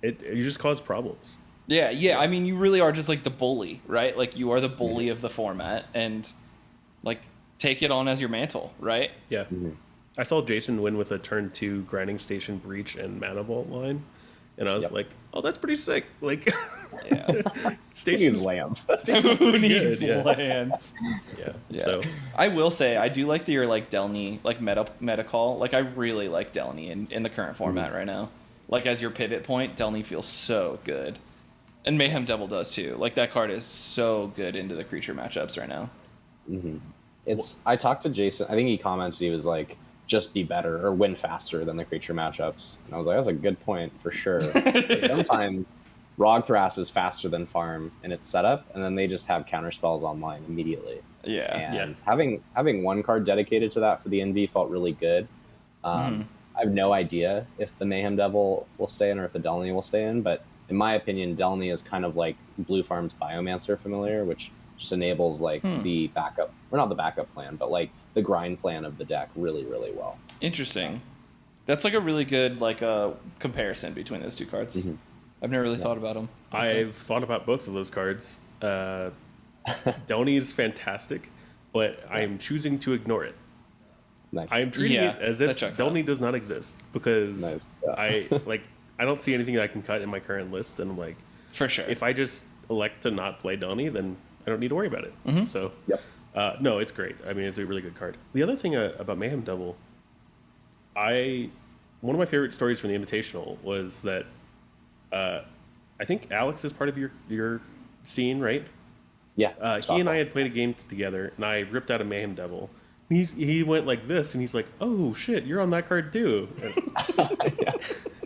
You just cause problems. Yeah. I mean, you really are just like the bully, right? Like you are the bully of the format, and like take it on as your mantle, right? Yeah. I saw Jason win with a turn 2 grinding station breach and mana vault line, and I was like, "Oh, that's pretty sick!" Like, Stations lands. Who needs lands? Yeah. So I will say I do like your like Delny like meta call. Like I really like Delny in the current format right now. Like as your pivot point, Delny feels so good, and Mayhem Devil does too. Like that card is so good into the creature matchups right now. I talked to Jason. I think he commented, he was like, just be better or win faster than the creature matchups. And I was like, that's a good point for sure. Like, sometimes Rogthras is faster than Farm in its setup, and then they just have counter spells online immediately. And having one card dedicated to that for the NV felt really good. I have no idea if the Mayhem Devil will stay in or if the Delny will stay in, but in my opinion, Delny is kind of like Blue Farm's Biomancer familiar, which just enables like the backup, or not the backup plan, but like the grind plan of the deck really, really well. Interesting. That's like a really good like comparison between those two cards. I've never really thought about them. I've thought about both of those cards. Delny is fantastic, but I am choosing to ignore it. Nice. I am treating it as if Delny does not exist, because I don't see anything that I can cut in my current list, and I'm like, for sure, if I just elect to not play Delny, then I don't need to worry about it. So, no, it's great. I mean, it's a really good card. The other thing about Mayhem Devil, one of my favorite stories from the Invitational was that I think Alex is part of your scene, right? Yeah. He and I had played a game together, and I ripped out a Mayhem Devil. He went like this, and he's like, "Oh shit, you're on that card too."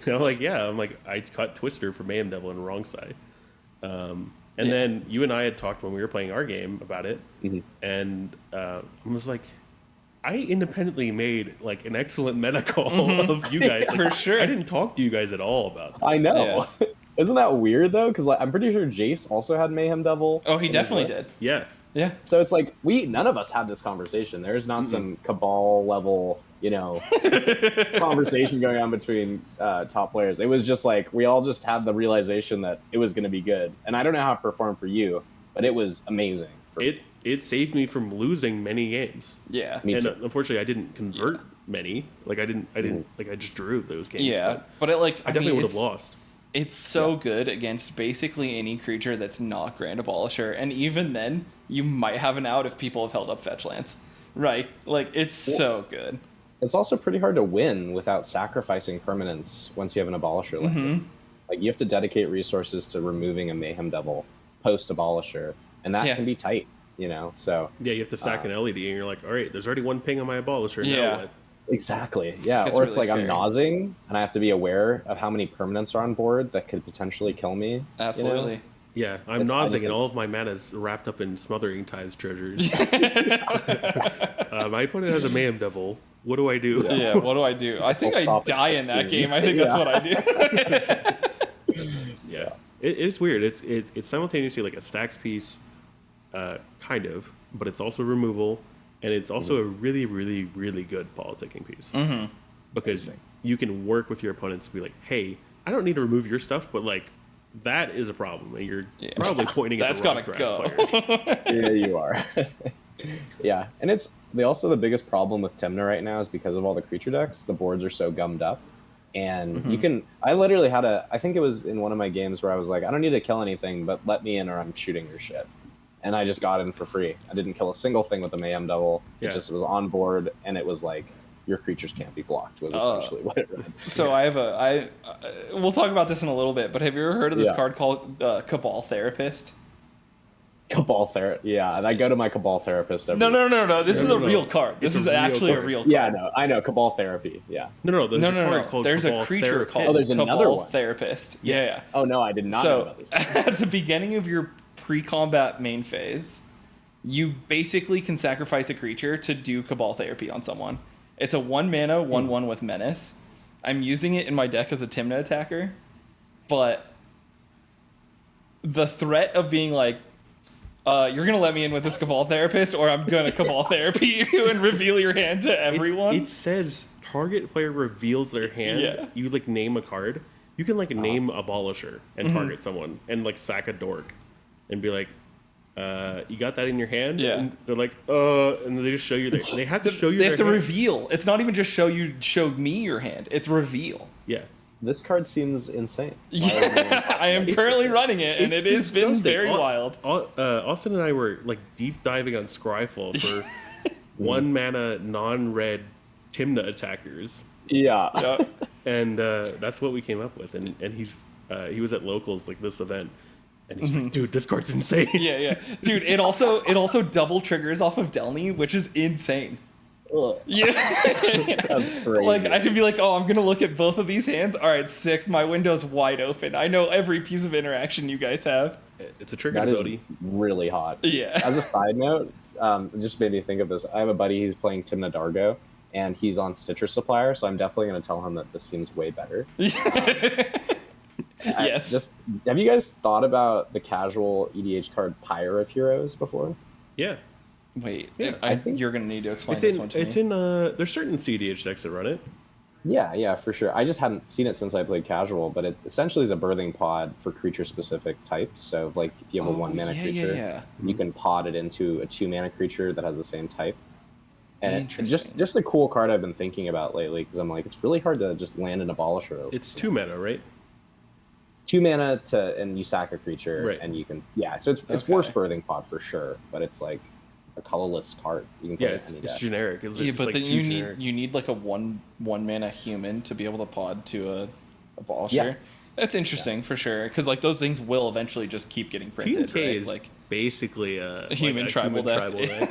And I'm like, "Yeah." I'm like, I cut Twister for Mayhem Devil in the wrong side. And then you and I had talked when we were playing our game about it, and I was like, I independently made like an excellent meta call of you guys. Like, for sure. I didn't talk to you guys at all about this. I know. Yeah. Isn't that weird though? Because like, I'm pretty sure Jace also had Mayhem Devil. Oh, he definitely did. Yeah. Yeah. So it's like none of us had this conversation. There's not some cabal level, conversation going on between top players. It was just like we all just had the realization that it was going to be good. And I don't know how it performed for you, but it was amazing. It saved me from losing many games. Yeah. Me too. Unfortunately, I didn't convert many. Like I didn't like I just drew those games. Yeah. But I definitely would have lost. It's so good against basically any creature that's not Grand Abolisher, and even then, you might have an out if people have held up fetch lands, right? Like, it's so good. It's also pretty hard to win without sacrificing permanents once you have an Abolisher land. Like, you have to dedicate resources to removing a Mayhem Devil post-Abolisher, and that can be tight, so... Yeah, you have to sack an LED, and you're like, all right, there's already one ping on my Abolisher, now what? Exactly. Yeah. Or it's really like scary. I'm nosing and I have to be aware of how many permanents are on board that could potentially kill me. Absolutely. Yeah, I'm nosing and all of my mana is wrapped up in Smothering Tides treasures. My opponent has a Mayhem Devil. What do I do? Yeah, what do I do? I think I die in that game. I think that's what I do. Yeah. It's weird. It's simultaneously like a stacks piece, kind of, but it's also removal. And it's also a really, really, really good politicking piece. Because you can work with your opponents to be like, hey, I don't need to remove your stuff, but like, that is a problem. And you're probably pointing at the wrong player. Yeah, you are. Yeah. And it's the biggest problem with Tymna right now is because of all the creature decks, the boards are so gummed up. And I literally had I think it was in one of my games where I was like, I don't need to kill anything, but let me in or I'm shooting your shit. And I just got in for free. I didn't kill a single thing with the Mayhem Devil. It just was on board, and it was like, your creatures can't be blocked, was essentially what it read. So we'll talk about this in a little bit, but have you ever heard of this card called Cabal Therapist? Cabal Therapist, yeah. And I go to my Cabal Therapist every No. This is a real card. This is actually a real card. Yeah, I know. Cabal Therapy, yeah. No. There's a creature called Cabal Therapist. Yes. Yeah. Oh, no, I did not know about this. At the beginning of your pre-combat main phase, you basically can sacrifice a creature to do Cabal Therapy on someone. It's a 1 mana 1/1 with Menace. I'm using it in my deck as a Tymna attacker, but the threat of being like, you're going to let me in with this Cabal Therapist, or I'm going to Cabal Therapy you and reveal your hand to everyone. It says target player reveals their hand. Yeah. You like name a card. You can like name Abolisher and target someone and like sack a dork and be like, you got that in your hand? Yeah. And they're like, and they just show you. They have to show you. They have to hand. reveal. It's not even just show me your hand. It's reveal. Yeah. This card seems insane. Yeah, I am currently running it, and it has been very wild. Austin and I were like deep diving on Scryfall for 1 mana non-red Tymna attackers. Yeah. And that's what we came up with. And he was at locals like this event, and he's like, dude, this card's insane. Yeah. Dude, it also double triggers off of Delny, which is insane. Ugh. Yeah. That's crazy. Like, I could be like, oh, I'm going to look at both of these hands. All right, sick. My window's wide open. I know every piece of interaction you guys have. It's a trigger That ability. is really hot. Yeah. As a side note, it just made me think of this. I have a buddy who's playing Tymna Dargo, and he's on Stitcher Supplier, so I'm definitely going to tell him that this seems way better. Yes. Have you guys thought about the casual EDH card Pyre of Heroes before? Yeah. Wait, Yeah, I I think think you're going to need to explain It's this in. one to It's me. in. There's certain cEDH decks that run it. Yeah, for sure. I just hadn't seen it since I played casual, but it essentially is a birthing pod for creature-specific types. So, like, if you have a 1 mana creature, you can pod it into a 2 mana creature that has the same type. And just a cool card I've been thinking about lately, because I'm like, it's really hard to just land an Abolisher. It's 2 mana, right? 2 mana and you sack a creature, Right. and you can so it's Okay. worse birthing pod for sure, but it's like a colorless card. You can play Yeah, it any it's deck. generic. Yeah, but like then too you generic. need like a one mana human to be able to pod to a Abolisher. Yeah. That's interesting for sure, because like those things will eventually just keep getting printed. TNK right? is Like basically a human tribal deck. deck.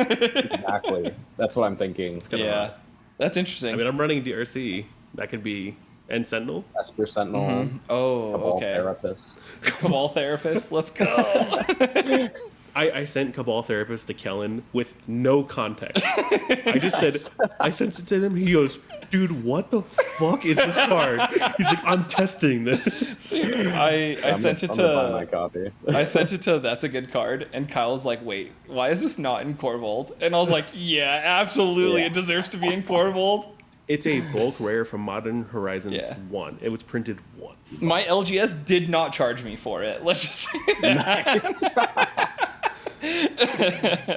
Exactly. That's what I'm thinking. Kinda yeah, odd. that's interesting. I mean, I'm running DRC. That could be and Sentinel. Esper Sentinel, oh, Cabal okay. Therapist. Cabal Therapist, let's go. I sent Cabal Therapist to Kellen with no context. I sent it to him. He goes, dude, what the fuck is this card? He's like, I'm testing this. I sent it I'm gonna buy my to copy. I sent it to That's a Good Card, and Kyle's like, wait, why is this not in Corvold? And I was like, yeah, absolutely, Yeah. it deserves to be in Corvold. It's a bulk rare from Modern Horizons Yeah. 1. It was printed once. My LGS did not charge me for it. Let's just say that.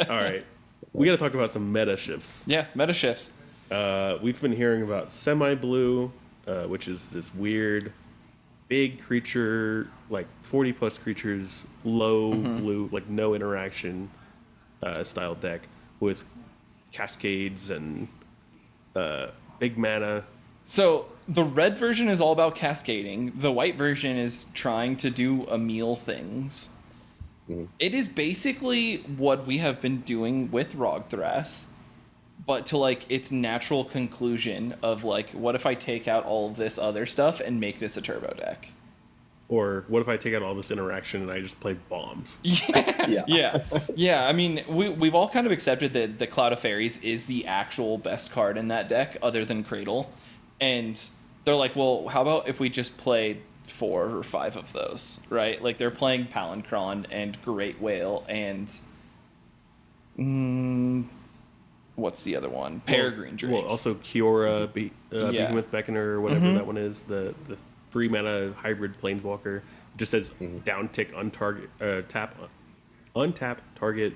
All right. We got to talk about some meta shifts. Yeah, meta shifts. We've been hearing about semi-blue, which is this weird, big creature, like 40 plus creatures, low blue, like no interaction style deck with cascades and big mana. So the red version is all about cascading. The white version is trying to do Emil things. It is basically what we have been doing with Rogthras, but to like its natural conclusion of like, what if I take out all of this other stuff and make this a turbo deck? Or what if I take out all this interaction and I just play bombs? Yeah. I mean, we've all kind of accepted that the Cloud of Fairies is the actual best card in that deck, other than Cradle. And they're like, well, how about if we just play 4 or 5 of those, right? Like they're playing Palancron and Great Whale and what's the other one? Peregrine Drake. Well, also Kiora, Behemoth Beckoner, or whatever that one is. The 3 mana hybrid planeswalker. It just says down tick untap target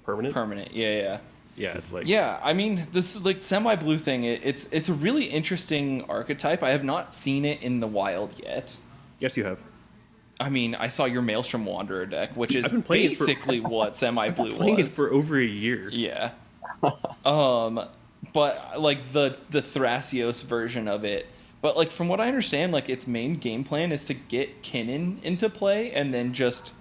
permanent. Yeah. Yeah, it's like Yeah, I mean, this like semi-blue thing, it's a really interesting archetype. I have not seen it in the wild yet. Yes, you have. I mean, I saw your Maelstrom Wanderer deck, which is I've been playing it for- basically what semi-blue Playing it was. for over a year. Yeah. But like the Thrasios version of it. But like from what I understand, like its main game plan is to get Kinnan into play and then just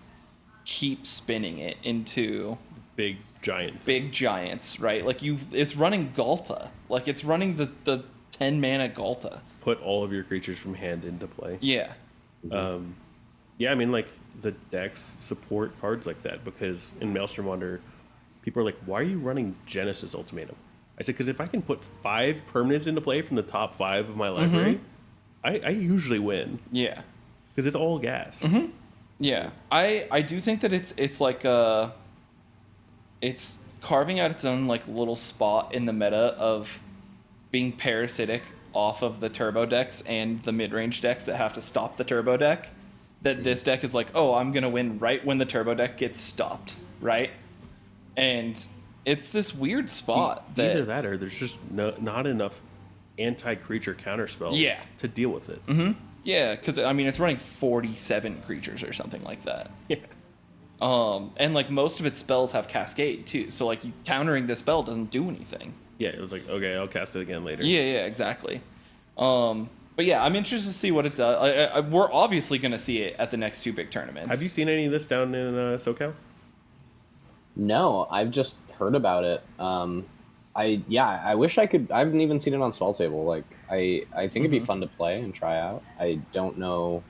keep spinning it into Big giant. big giants, right? Like it's running Galta. Like it's running the 10 mana Galta. Put all of your creatures from hand into play. Yeah. Yeah, I mean, like, the decks support cards like that because in Maelstrom Wanderer, people are like, why are you running Genesis Ultimatum? I said, because if I can put 5 permanents into play from the top 5 of my library, I usually win. Yeah. Because it's all gas. Yeah. I do think that it's like it's carving out its own like little spot in the meta of being parasitic off of the turbo decks and the mid-range decks that have to stop the turbo deck. That this deck is like, oh, I'm gonna win right when the turbo deck gets stopped, right? And it's this weird spot that either that or there's just not enough anti-creature counter spells to deal with it. Yeah, because I mean it's running 47 creatures or something like that. Yeah. And like most of its spells have Cascade too, so like countering the spell doesn't do anything. Yeah, it was like, okay, I'll cast it again later. Yeah, exactly. But yeah, I'm interested to see what it does. We're obviously going to see it at the next 2 big tournaments. Have you seen any of this down in SoCal? No, I've just heard about it. I wish I could. I haven't even seen it on Spell Table. Like, I think it'd be fun to play and try out. I don't know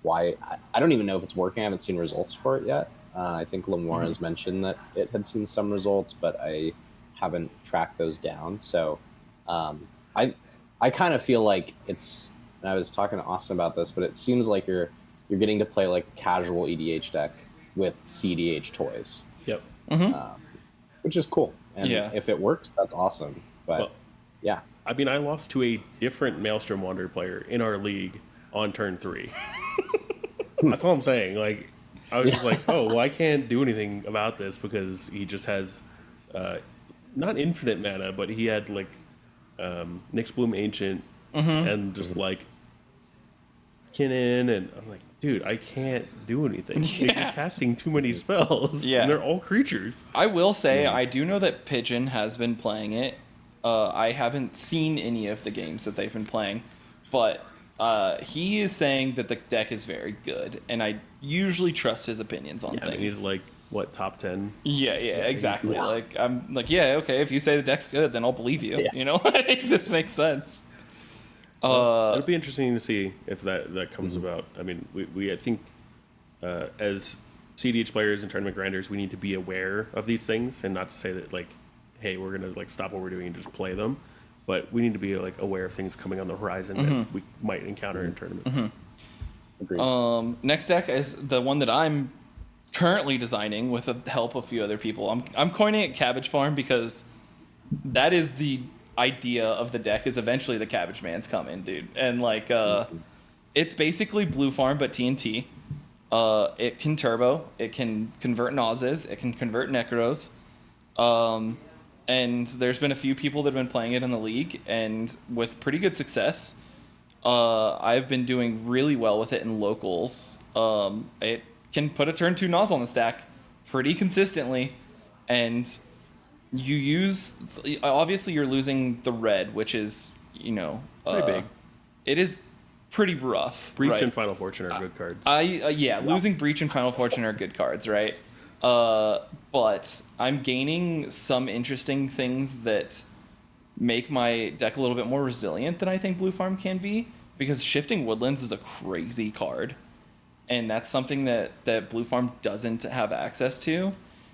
why. I don't even know if it's working. I haven't seen results for it yet. I think Lamora has mentioned that it had seen some results, but I haven't tracked those down. So, I kind of feel like it's. And I was talking to Austin about this, but it seems like you're getting to play like a casual EDH deck with cEDH toys. Yep. Which is cool. And if it works, that's awesome. But well, yeah. I mean, I lost to a different Maelstrom Wanderer player in our league on turn 3. That's all I'm saying. Like, I was just like, oh, well, I can't do anything about this because he just has not infinite mana, but he had like Nyx Bloom Ancient and just like Kinnan, and I'm like, dude, I can't do anything. You're casting too many spells, and they're all creatures. I will say, I do know that Pigeon has been playing it. I haven't seen any of the games that they've been playing, but he is saying that the deck is very good, and I usually trust his opinions on things. I mean, he's like, what, top 10? Yeah, exactly. Like, I'm like, yeah, okay, if you say the deck's good, then I'll believe you. Yeah. You know, I think this makes sense. It'll be interesting to see if that comes about. I mean, we I think as cEDH players and tournament grinders, we need to be aware of these things, and not to say that like, hey, we're gonna like stop what we're doing and just play them, but we need to be like aware of things coming on the horizon that we might encounter in tournaments. Agreed. Next deck is the one that I'm currently designing with the help of a few other people. I'm coining it Cabbage Farm because that is the idea of the deck, is eventually the Cabbage Man's coming, dude. And like it's basically Blue Farm but TNT. It can turbo, it can convert Nazes, it can convert Necros. And there's been a few people that have been playing it in the league, and with pretty good success. I've been doing really well with it in locals. It can put a turn 2 Naz on the stack pretty consistently, and you use, obviously you're losing the red, which is, you know, pretty big. It is pretty rough. Breach and Final Fortune are good cards. Losing Breach and Final Fortune are good cards, right? But I'm gaining some interesting things that make my deck a little bit more resilient than I think Blue Farm can be, because Shifting Woodlands is a crazy card, and that's something that Blue Farm doesn't have access to.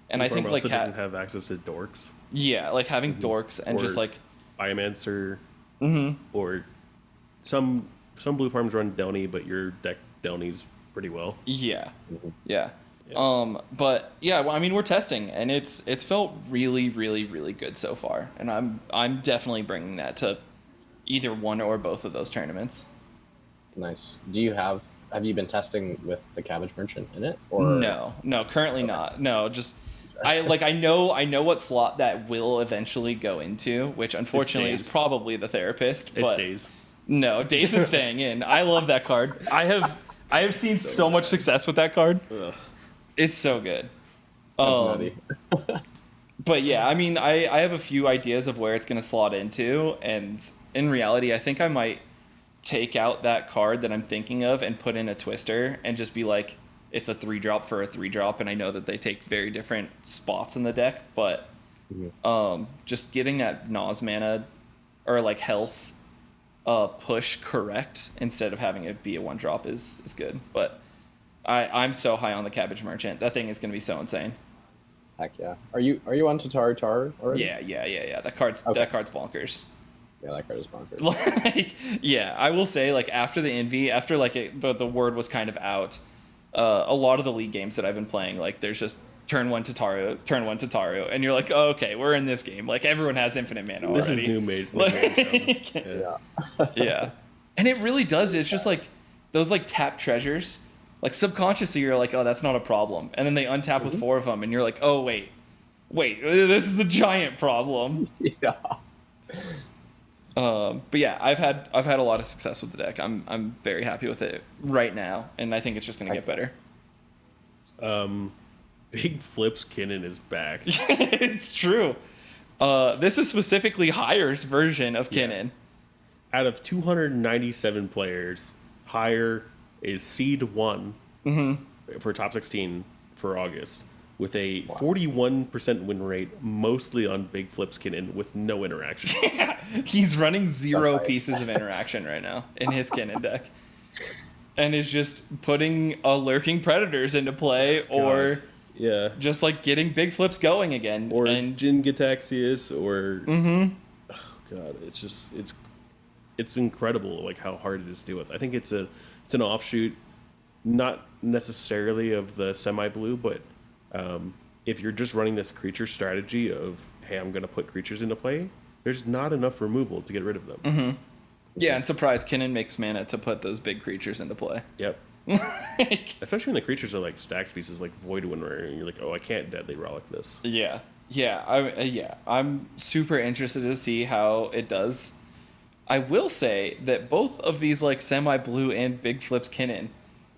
And Blue I think Farm like also doesn't have access to dorks. Yeah, like having dorks and or just like Biomancer, or some Blue Farms run Delny, but your deck Delny's pretty well. Yeah. But yeah, well, I mean, we're testing, and it's felt really, really, really good so far, and I'm definitely bringing that to either one or both of those tournaments. Nice. Have you been testing with the Cabbage Merchant in it? Or No, currently not. No, just I know what slot that will eventually go into, which unfortunately is probably the Therapist. But it's Daze. No, Daze is staying in. I love that card. I have seen so much success with that card. Ugh. It's so good. That's nutty. But yeah, I mean, I have a few ideas of where it's going to slot into, and in reality, I think I might take out that card that I'm thinking of and put in a Twister and just be like, it's a 3-drop for a 3-drop, and I know that they take very different spots in the deck, but just getting that Naz mana or like health push correct instead of having it be a 1-drop is good. But I'm so high on the Cabbage Merchant. That thing is going to be so insane. Heck yeah. Are you on Tataru Tar already? Yeah. That card's bonkers. Yeah, that card is bonkers. Like, yeah, I will say, like, after the Envy, after like the word was kind of out, a lot of the League games that I've been playing, like, there's just turn one Tataru, and you're like, oh, okay, we're in this game. Like, everyone has infinite mana already. This is new made. Yeah. And it really does. It's just like those like tap treasures. Like subconsciously, you're like, oh, that's not a problem, and then they untap with 4 of them, and you're like, oh wait, this is a giant problem. Yeah. But yeah, I've had a lot of success with the deck. I'm very happy with it right now, and I think it's just gonna get better. Big Flips Kinnan is back. It's true. This is specifically Hire's version of Kinnan. Out of 297 players, Hire is seed 1 for top 16 for August, with a 41% win rate, mostly on Big Flips Kinnan, with no interaction. Yeah, he's running 0 pieces of interaction right now in his Kinnan deck, and is just putting Lurking Predators into play, or just like getting big flips going again, or Jin Gitaxias, or oh god, it's incredible like how hard it is to deal with. I think it's an offshoot, not necessarily of the semi-blue, but if you're just running this creature strategy of, hey, I'm going to put creatures into play, there's not enough removal to get rid of them. Yeah, and surprise, Kinnan makes mana to put those big creatures into play. Yep. Especially when the creatures are like stacks pieces like Void Wind, where you're like, oh, I can't deadly relic this. I'm super interested to see how it does. I will say that both of these like semi-blue and Big Flips Kinnan,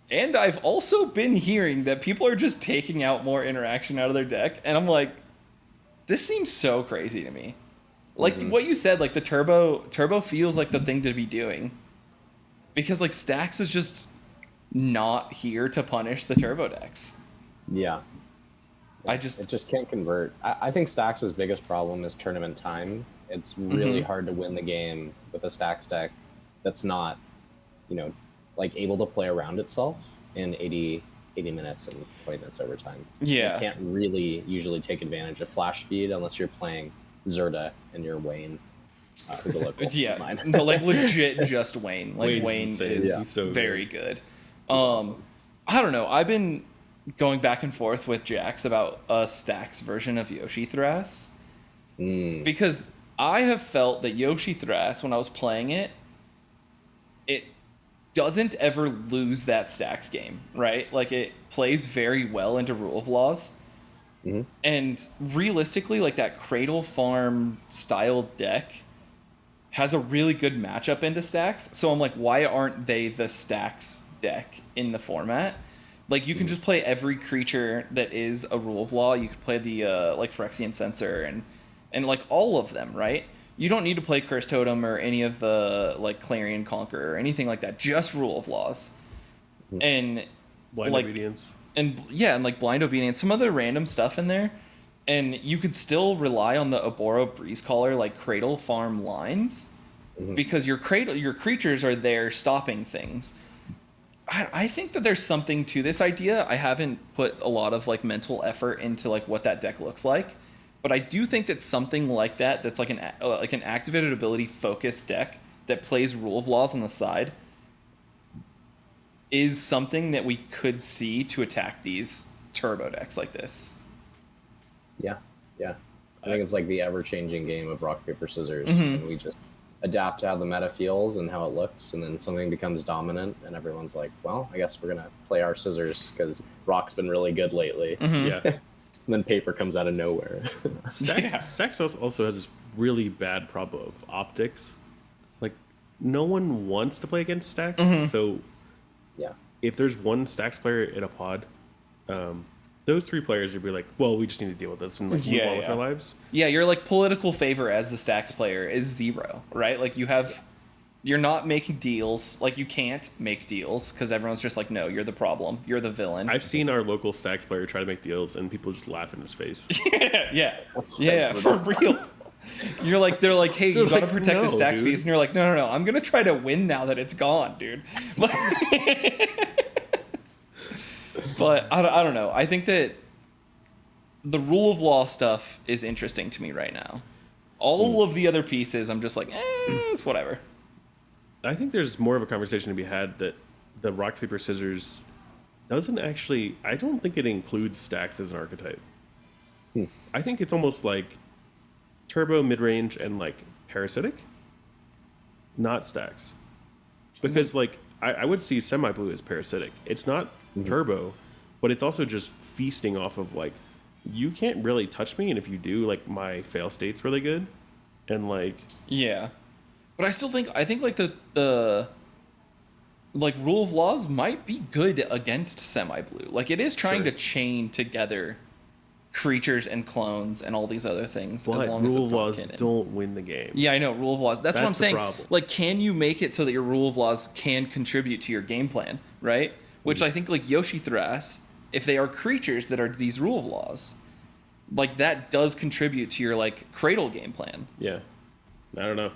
and I've also been hearing that people are just taking out more interaction out of their deck, and I'm like, this seems so crazy to me. Like what you said, like the turbo feels like the thing to be doing, because like Stacks is just not here to punish the turbo decks. Yeah. It just can't convert. I think Stacks' biggest problem is tournament time. It's really hard to win the game with a Stacks deck that's not, like able to play around itself in 80 minutes and 20 minutes overtime. Yeah. You can't really usually take advantage of flash speed unless you're playing Zerda and you're Wayne, who's a local of mine. No, like legit just Wayne. Like Wayne's Wayne is so very good. Awesome. I don't know. I've been going back and forth with Jax about a Stacks version of Yoshi Thras. Because I have felt that Yoshi Thras, when I was playing it doesn't ever lose that Stacks game, right? Like it plays very well into Rule of Laws. And realistically, like that Cradle Farm style deck has a really good matchup into Stacks. So I'm like, why aren't they the Stacks deck in the format? Like you can just play every creature that is a Rule of Law. You could play the like Phyrexian Censor and like all of them, right? You don't need to play Curse Totem or any of the like Clarion Conqueror or anything like that. Just Rule of Laws. And Blind Obedience. And like Blind Obedience, some other random stuff in there. And you could still rely on the Oboro Breezecaller like Cradle Farm lines because your creatures are there stopping things. I think that there's something to this idea. I haven't put a lot of like mental effort into like what that deck looks like. But I do think that something like that's like an activated ability focused deck that plays Rule of Laws on the side is something that we could see to attack these turbo decks like this. Yeah. I think it's like the ever-changing game of rock, paper, scissors. And we just adapt to how the meta feels and how it looks, and then something becomes dominant, and everyone's like, well, I guess we're going to play our scissors because rock's been really good lately. Yeah. And then paper comes out of nowhere. Stacks also has this really bad problem of optics. Like, no one wants to play against Stacks. So, if there's one Stacks player in a pod, those 3 players would be like, well, we just need to deal with this and like move on with our lives. Yeah, your like political favor as the Stacks player is 0, right? Like you're not making deals. Like you can't make deals because everyone's just like, no, you're the problem. You're the villain. I've seen our local Stacks player try to make deals and people just laugh in his face. Yeah, for real. You're like, they're like, hey, you gotta protect the Stacks piece, and you're like, no, I'm gonna try to win now that it's gone, dude. But I don't know. I think that the rule of law stuff is interesting to me right now. All of the other pieces, I'm just like, it's whatever. I think there's more of a conversation to be had that the rock, paper, scissors doesn't actually... I don't think it includes stacks as an archetype. I think it's almost like turbo, mid-range, and like parasitic, not stacks. Because like I would see semi-blue as parasitic. It's not turbo, but it's also just feasting off of like, you can't really touch me, and if you do, like my fail state's really good, and like yeah. But I think like the like rule of laws might be good against semi-blue. Like it is trying to chain together creatures and clones and all these other things. But as long as rule it's of laws hidden. don't win the game. Yeah, I know, rule of laws. That's what I'm saying. Problem. Like, can you make it so that your rule of laws can contribute to your game plan, right? Which I think like Yoshi Thras, if they are creatures that are these rule of laws, like that does contribute to your like Cradle game plan. Yeah, I don't know.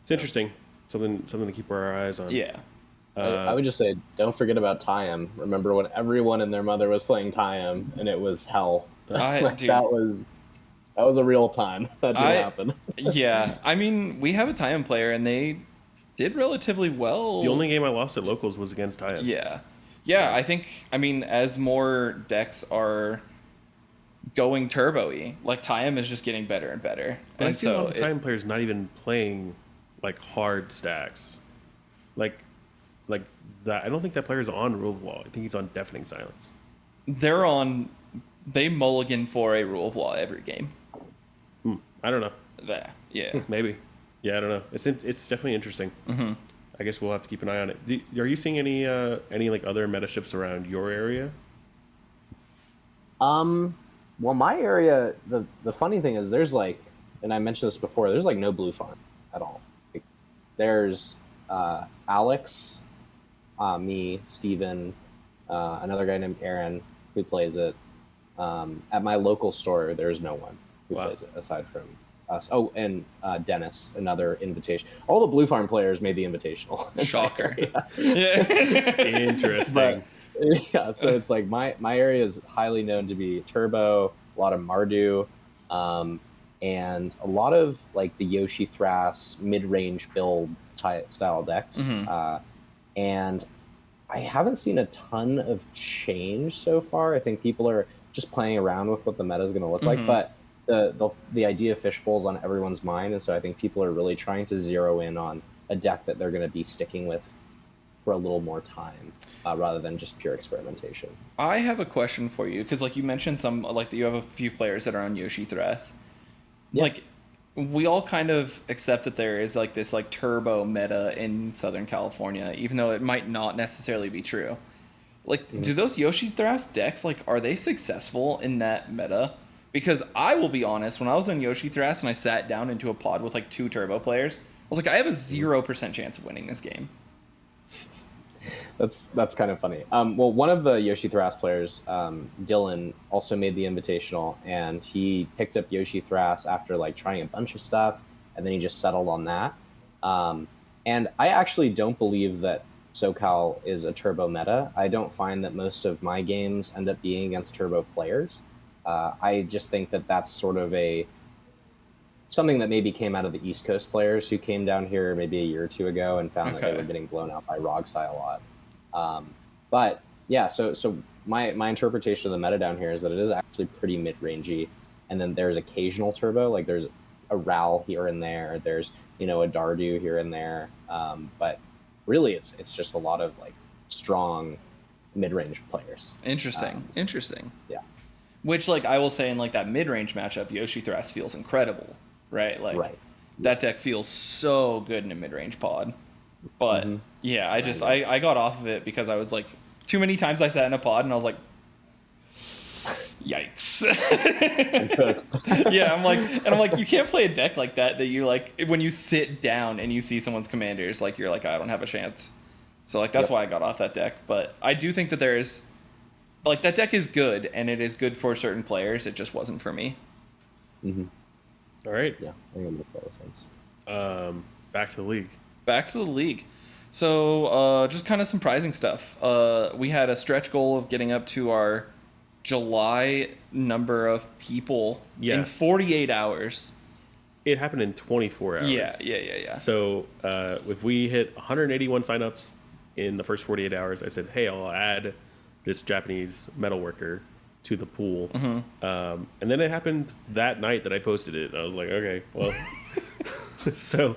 It's interesting. Something to keep our eyes on. Yeah. I would just say, don't forget about Tayam. Remember when everyone and their mother was playing Tayam, and it was hell. Like, that was a real time. That didn't happen. Yeah, I mean, we have a Tayam player, and they did relatively well. The only game I lost at locals was against Tayam. Yeah. I think, I mean, as more decks are going turbo-y, like Tayam is just getting better and better. But and I see a lot of the Tayam players not even playing like hard stacks, like that. I don't think that player's on Rule of Law. I think he's on Deafening Silence. They mulligan for a Rule of Law every game. I don't know. Yeah. Maybe. Yeah, I don't know. It's definitely interesting. Mm-hmm. I guess we'll have to keep an eye on it. Are you seeing any like other meta shifts around your area? Well, my area, the funny thing is there's like, and I mentioned this before, there's like no blue farm at all. Like, there's Alex, me, Steven, another guy named Aaron who plays it. At my local store, there's no one who plays it aside from us. Oh, and Dennis, another invitation. All the blue farm players made the invitational. Shocker. Yeah. Interesting. But, yeah, so it's like my area is highly known to be turbo, a lot of Mardu, and a lot of like the Yoshi Thras mid-range build style decks. And I haven't seen a ton of change so far. I think people are just playing around with what the meta is going to look like, but the idea of Fishbowl's on everyone's mind, and so I think people are really trying to zero in on a deck that they're going to be sticking with for a little more time, rather than just pure experimentation. I have a question for you, because like you mentioned you have a few players that are on Yoshi Thras. Yeah. Like, we all kind of accept that there is like this like turbo meta in Southern California, even though it might not necessarily be true. Like, do those Yoshi Thras decks, like, are they successful in that meta? Because I will be honest, when I was on Yoshi Thras and I sat down into a pod with like 2 turbo players, I was like, I have a 0% chance of winning this game. That's kind of funny. Well, one of the Yoshi Thras players, Dylan, also made the invitational, and he picked up Yoshi Thras after like trying a bunch of stuff, and then he just settled on that. And I actually don't believe that SoCal is a turbo meta. I don't find that most of my games end up being against turbo players. I just think that that's sort of something that maybe came out of the East Coast players who came down here maybe a year or two ago and found that they were getting blown out by Rogsai a lot. But yeah, so my interpretation of the meta down here is that it is actually pretty mid-rangey, and then there's occasional turbo, like there's a Ral here and there, there's a Dardu here and there, but really it's just a lot of like strong mid-range players. Interesting. Yeah. Which, like, I will say in like that mid-range matchup, Yoshi Thras feels incredible, right? Like that deck feels so good in a mid-range pod. But yeah, I got off of it because I was like, too many times I sat in a pod and I was like, yikes. Yeah, I'm like, you can't play a deck like that you like when you sit down and you see someone's commanders, like you're like, I don't have a chance. So like that's why I got off that deck. But I do think that there's like that deck is good and it is good for certain players. It just wasn't for me. All right. Yeah, I think it makes a lot of sense. Back to the league. So just kind of some prizing stuff. We had a stretch goal of getting up to our July number of people in 48 hours. It happened in 24 hours. Yeah. So if we hit 181 signups in the first 48 hours, I said, hey, I'll add this Japanese metalworker to the pool. And then it happened that night that I posted it. And I was like, okay, well. So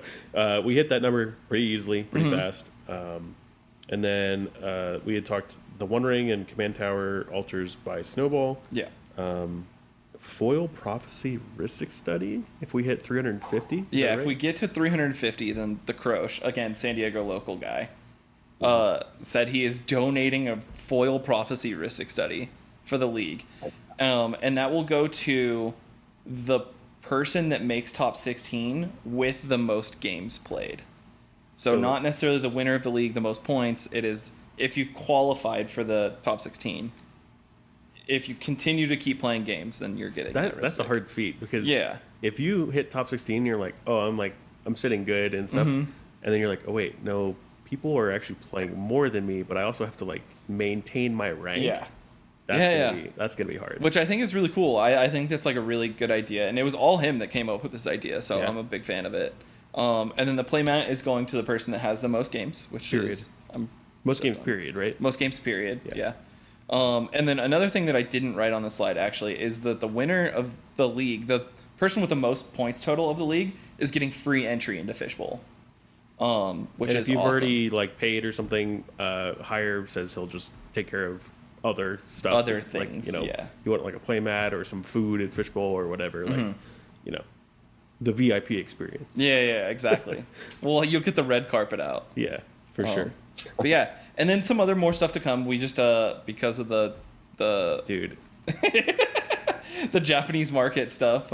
we hit that number pretty easily, pretty fast. And then we had talked the One Ring and Command Tower altars by Snowball. Yeah. Foil Prophecy Ristic Study, if we hit 350. Yeah, if we get to 350, then the Croche, again, San Diego local guy, said he is donating a Foil Prophecy Ristic Study for the league. And that will go to the person that makes top 16 with the most games played. So not necessarily the winner of the league, the most points. It is if you've qualified for the top 16. If you continue to keep playing games, then you're getting that. That's a hard feat because if you hit top 16, you're like, oh, I'm sitting good and stuff, and then you're like, oh wait, no, people are actually playing more than me, but I also have to like maintain my rank. Yeah. That's gonna be hard. Which I think is really cool. I think that's like a really good idea, and it was all him that came up with this idea, so I'm a big fan of it. And then the playmat is going to the person that has the most games, which is most games period, right? Most games period. Yeah. And then another thing that I didn't write on the slide actually is that the winner of the league, the person with the most points total of the league, is getting free entry into Fishbowl. Which is if you've awesome. already like paid or something, Hire says he'll just take care of other stuff, other things. Like, you want like a playmat or some food at Fishbowl or whatever, like the VIP experience. Yeah, exactly. Well, you'll get the red carpet out. Yeah, for sure. But yeah, and then some other more stuff to come. We just because of the dude the Japanese market stuff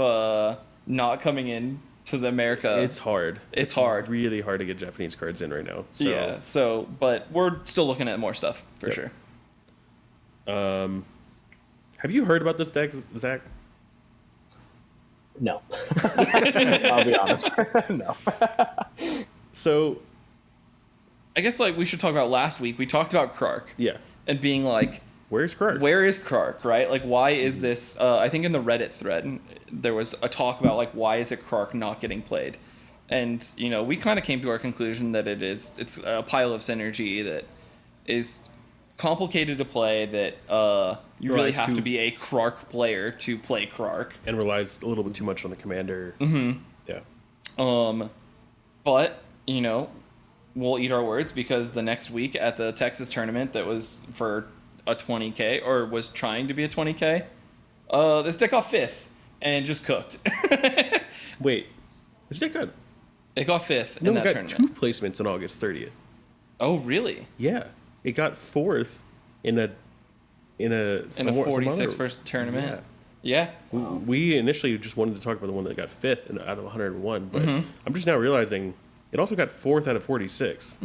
not coming in to the America. It's hard. It's hard. Really hard to get Japanese cards in right now. So but we're still looking at more stuff for sure. Have you heard about this deck, Zach? No. I'll be honest. No. So I guess like we should talk about last week. We talked about Krark. Yeah. And being like, where's Krark? Where is Krark, right? Like, why is this? I think in the Reddit thread, there was a talk about like, why is it Krark not getting played? And we kind of came to our conclusion that it's a pile of synergy that is complicated to play. That you really have to be a Krark player to play Krark, and relies a little bit too much on the commander. Yeah. But we'll eat our words because the next week at the Texas tournament that was for a 20K or was trying to be a 20K, this deck got 5th and just cooked. Wait, this deck got... It got 5th in that tournament. It got 2 placements on August 30th. Oh, really? Yeah. It got 4th in a 46 person tournament. Yeah. We initially just wanted to talk about the one that got 5th out of 101, but I'm just now realizing it also got 4th out of 46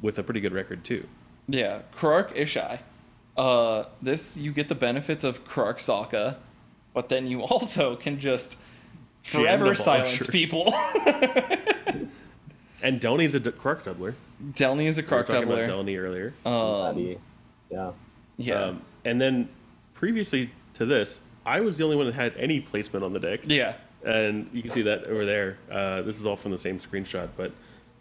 with a pretty good record too. Yeah, Krark Ishai. This you get the benefits of Krark Sokka, but then you also can just forever silence people. And Delny's a Krark doubler. Delny is a Krark doubler. We were talking about Delny earlier. Yeah. And then previously to this, I was the only one that had any placement on the deck. Yeah. And you can see that over there. This is all from the same screenshot, but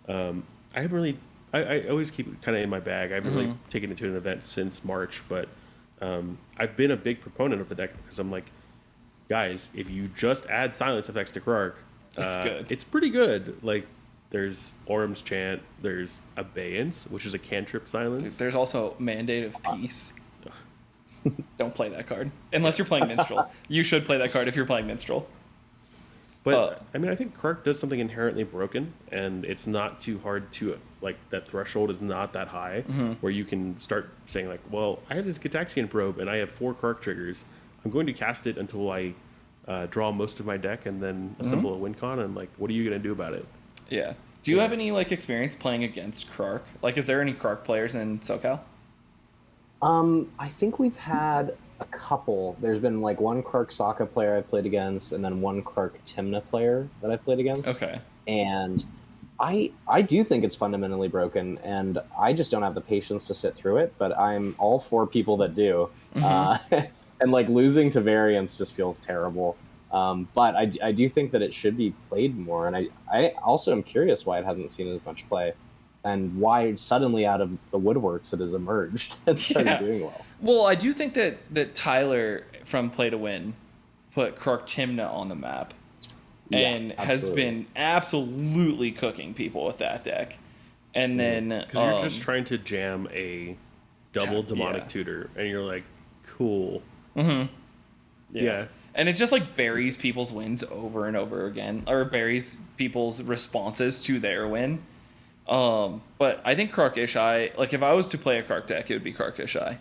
I haven't really. I always keep it kind of in my bag. I haven't really taken it to an event since March, but I've been a big proponent of the deck because I'm like, guys, if you just add silence effects to Krark, it's good. It's pretty good. Like, there's Orm's Chant, there's Abeyance, which is a cantrip silence. Dude, there's also Mandate of Peace. Don't play that card unless you're playing Minstrel. You should play that card if you're playing Minstrel. But I mean, I think Krark does something inherently broken, and it's not too hard to like. That threshold is not that high where you can start saying like, "Well, I have this Gitaxian Probe, and I have 4 Krark triggers. I'm going to cast it until I draw most of my deck, and then assemble a win con. And like, what are you going to do about it?" Yeah. Do you have any like experience playing against Krark? Like, is there any Krark players in SoCal? I think we've had a couple. There's been like one Krark Sokka player I've played against, and then one Krark Timna player that I've played against. Okay. And I do think it's fundamentally broken, and I just don't have the patience to sit through it, but I'm all for people that do. and like losing to variants just feels terrible. But I do think that it should be played more, and I also am curious why it hasn't seen as much play, and why suddenly out of the woodworks it has emerged and started doing well. Well, I do think that Tyler from Play to Win put Krark Timna on the map, and has been absolutely cooking people with that deck. And then because you're just trying to jam a double demonic tutor, and you're like, cool. Yeah. And it just like buries people's wins over and over again, or buries people's responses to their win. But I think Krark Ishai, like if I was to play a Krark deck, it would be Krark Ishai.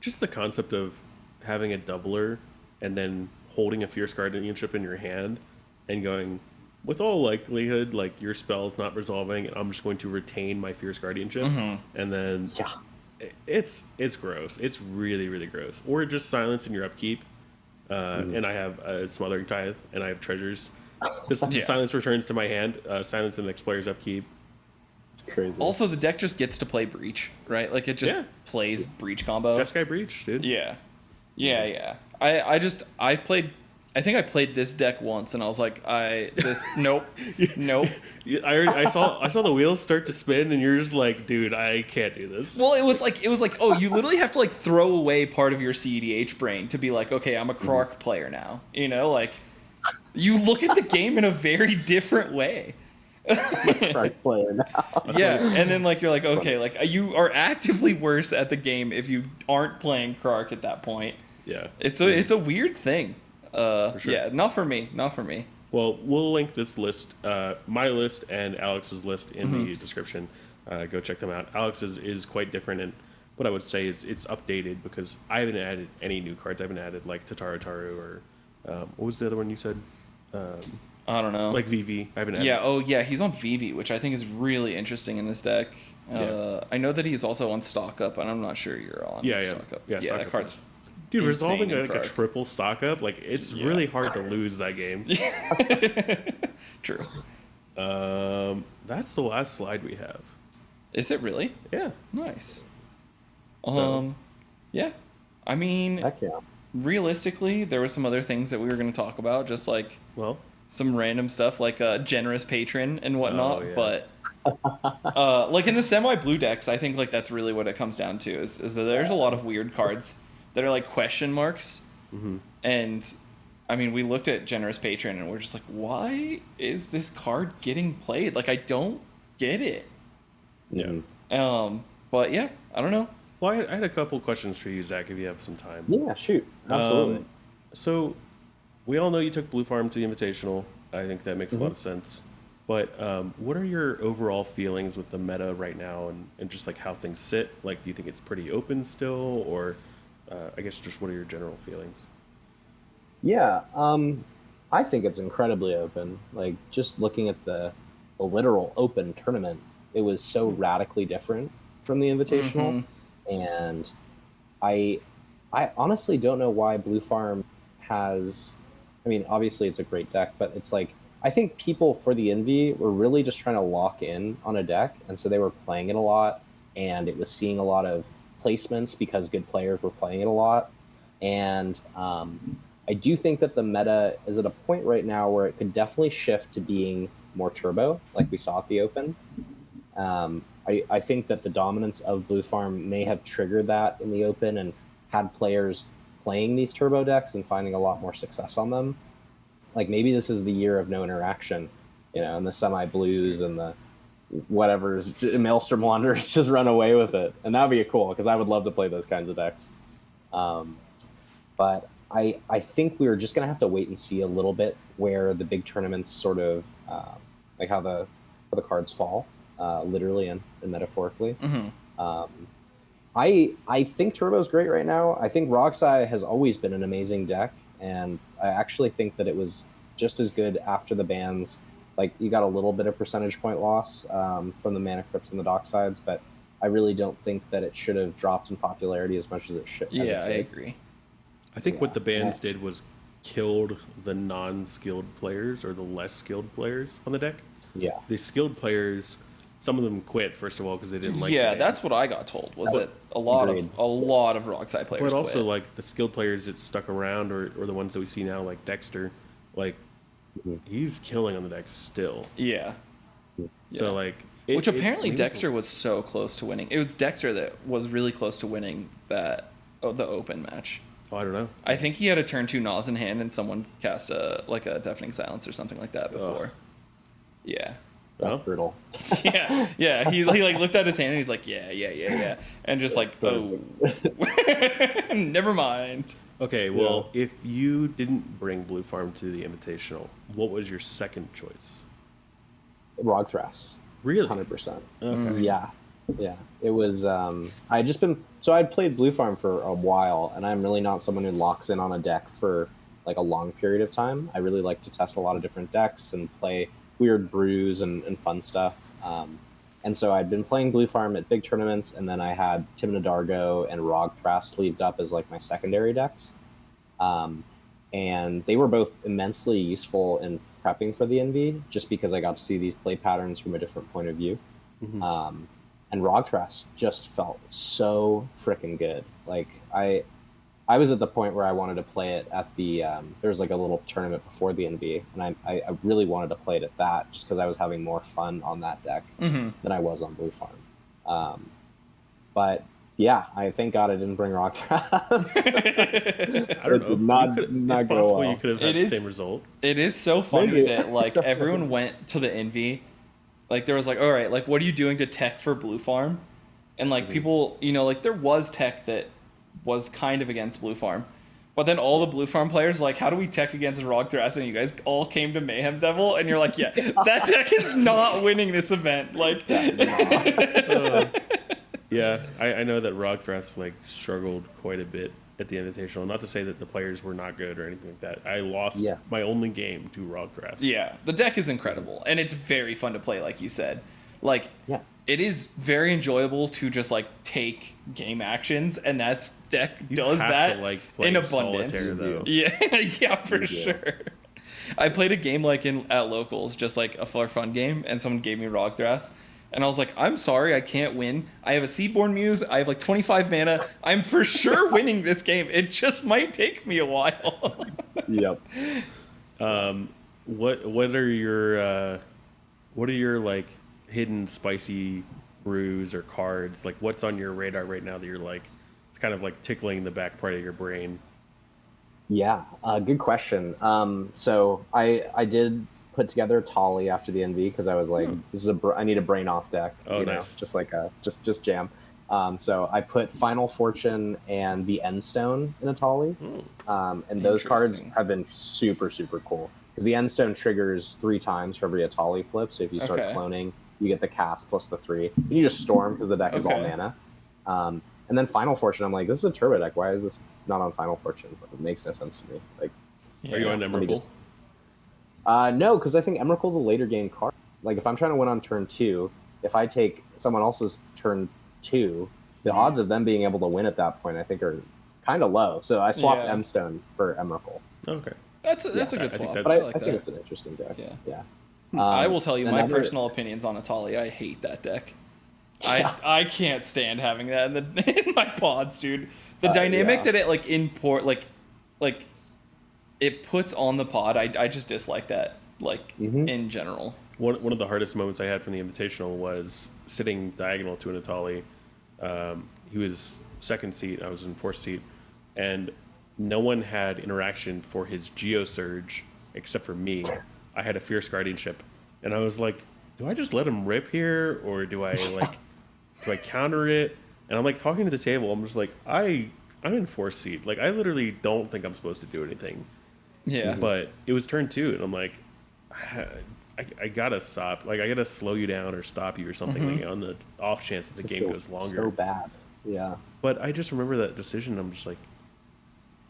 Just the concept of having a doubler and then holding a Fierce Guardianship in your hand and going, with all likelihood, like your spell's not resolving, and I'm just going to retain my Fierce Guardianship, and then it's gross. It's really, really gross. Or just silence in your upkeep. And I have a Smothering Tithe, and I have treasures. This silence returns to my hand. Silence in the next player's upkeep. It's crazy. Also, the deck just gets to play Breach, right? Like it just plays Breach combo. Jeskai Breach, dude. Yeah. I think I played this deck once, and I was like, nope. I saw the wheels start to spin, and you're just like, dude, I can't do this. Well, it was like, oh, you literally have to like throw away part of your cEDH brain to be like, okay, I'm a Krark player now. You know, like you look at the game in a very different way. Krark player now. Yeah, and then like you're like, okay, like you are actively worse at the game if you aren't playing Krark at that point. Yeah, it's a weird thing. For sure. Yeah, not for me. Well, we'll link this list, my list and Alex's list in the description. Go check them out. Alex's is quite different, and what I would say is it's updated because I haven't added any new cards. I haven't added like Tataru or what was the other one you said? I don't know. Like VV. I haven't added. Yeah. Oh, yeah. He's on VV, which I think is really interesting in this deck. I know that he's also on Stock Up, and I'm not sure you're on Stock Up. Yeah, that card's. Dude, resolving like a triple stock up, like it's really hard to lose that game. True. That's the last slide we have. Is it really? Yeah. Nice. Yeah. I mean, Heck yeah. Realistically, there were some other things that we were going to talk about, just like some random stuff like a generous patron and whatnot. But like in the semi-blue decks, I think like that's really what it comes down to is that there's a lot of weird cards that are like question marks. And I mean, we looked at generous patron and we're just like, why is this card getting played? Like, I don't get it. But yeah, I don't know. Well, I had a couple questions for you, Zach, if you have some time. Yeah, shoot. Absolutely. So we all know you took Blue Farm to the Invitational. I think that makes a lot of sense. But what are your overall feelings with the meta right now and just like how things sit? Like, do you think it's pretty open still, or I guess just what are your general feelings? Yeah, I think it's incredibly open. Like, just looking at the literal open tournament, it was so radically different from the Invitational. And I honestly don't know why Blue Farm has... I mean, obviously it's a great deck, but it's like, I think people for the Envy were really just trying to lock in on a deck, and so they were playing it a lot, and it was seeing a lot of placements because good players were playing it a lot. And I do think that the meta is at a point right now where it could definitely shift to being more turbo, like we saw at the Open. I think that the dominance of Blue Farm may have triggered that in the Open and had players playing these turbo decks and finding a lot more success on them. Like, maybe this is the year of no interaction, you know, and the semi-blues and the whatever's Maelstrom Wanderers just run away with it. And that would be cool, because I would love to play those kinds of decks. But I think we're just going to have to wait and see a little bit where the big tournaments sort of, like how the cards fall, literally and metaphorically. I think Turbo's great right now. I think Roxai has always been an amazing deck, and I actually think that it was just as good after the bans. Like, you got a little bit of percentage point loss from the Mana Crypts and the Docksides, but I really don't think that it should have dropped in popularity as much as it should. Yeah, I agree. I think what the bans did was killed the non-skilled players or the less skilled players on the deck. Yeah. The skilled players some of them quit first of all because they didn't like. Yeah, the that's what I got told. Was that a lot of Rockside players. But also quit. like the skilled players that stuck around, or the ones that we see now, like Dexter, like he's killing on the deck still. Yeah. So like, which apparently Dexter was so close to winning. It was Dexter that was really close to winning the open match. Oh, I don't know. I think he had a turn 2 Nas in hand and someone cast a Deafening Silence or something like that before. Ugh. Yeah. That's brutal. Yeah. He like looked at his hand and he's like, yeah. And just like, oh, never mind. Okay, well, if you didn't bring Blue Farm to the Invitational, what was your second choice? Rogthras. Really? 100%. Okay. Yeah. It was, I'd played Blue Farm for a while, and I'm really not someone who locks in on a deck for like a long period of time. I really like to test a lot of different decks and play weird brews and fun stuff. And so I'd been playing Blue Farm at big tournaments, and then I had Timna Dargo and Rogthras sleeved up as like my secondary decks. And they were both immensely useful in prepping for the NV, just because I got to see these play patterns from a different point of view. Mm-hmm. And Rogthras just felt so freaking good. Like I was at the point where I wanted to play it at the there was like a little tournament before the NV, and I really wanted to play it at that just because I was having more fun on that deck than I was on Blue Farm. But yeah, I thank God I didn't bring Rogthras. I don't know. Not it's go possible well. you could have had the same result. It is so funny that like everyone went to the NV. Like there was like, all right, like what are you doing to tech for Blue Farm? And like people, like there was tech that was kind of against Blue Farm. But then all the Blue Farm players like, how do we tech against Rogthras? And you guys all came to Mayhem Devil, and you're like, yeah, that deck is not winning this event. Like, yeah, I know that Rogthras like struggled quite a bit at the Invitational. Not to say that the players were not good or anything like that. I lost my only game to Rogthras. Yeah, the deck is incredible, and it's very fun to play, like you said. Like, it is very enjoyable to just like take game actions, and that deck does that to, like, in abundance. Solitaire, though. Yeah, for sure. I played a game like at locals, just like a fun game, and someone gave me Rogthras, and I was like, I'm sorry, I can't win. I have a Seaborn Muse. I have like 25 mana. I'm for sure winning this game. It just might take me a while. Yep. What are your like hidden spicy brews or cards? Like what's on your radar right now that you're like, it's kind of like tickling the back part of your brain? Yeah, good question. So I did put together Tolly after the NV because I was like, I need a brain off deck. Oh, nice. Just like just jam. So I put Final Fortune and the Endstone in a Tolly. And those cards have been super, super cool. Because the Endstone triggers 3 times for every Atali flip. So if you start cloning, you get the cast plus the 3. And you just storm because the deck is all mana. And then Final Fortune, I'm like, this is a turbo deck. Why is this not on Final Fortune? It makes no sense to me. Like, are you on Emrakul? No, because I think Emrakul's a later game card. Like, if I'm trying to win on turn 2, if I take someone else's turn 2, the odds of them being able to win at that point, I think, are kind of low. So I swapped Emstone for Emrakul. Okay. That's a good swap. But I think it's an interesting deck. Yeah. I will tell you my personal opinions on Atali. I hate that deck. I can't stand having that in my pods, dude. The dynamic that it like import like it puts on the pod, I just dislike that in general. One of the hardest moments I had from the Invitational was sitting diagonal to an Atali. He was second seat, I was in fourth seat, and no one had interaction for his Geosurge except for me. I had a Fierce Guardianship, and I was like, do I just let him rip here, or do I do I counter it? And I'm like talking to the table, I'm just like, I'm in fourth seat. Like, I literally don't think I'm supposed to do anything. Yeah. But it was turn 2, and I'm like, I gotta stop. Like, I gotta slow you down or stop you or something like, on the off chance that the game goes longer. So bad. Yeah. But I just remember that decision. I'm just like,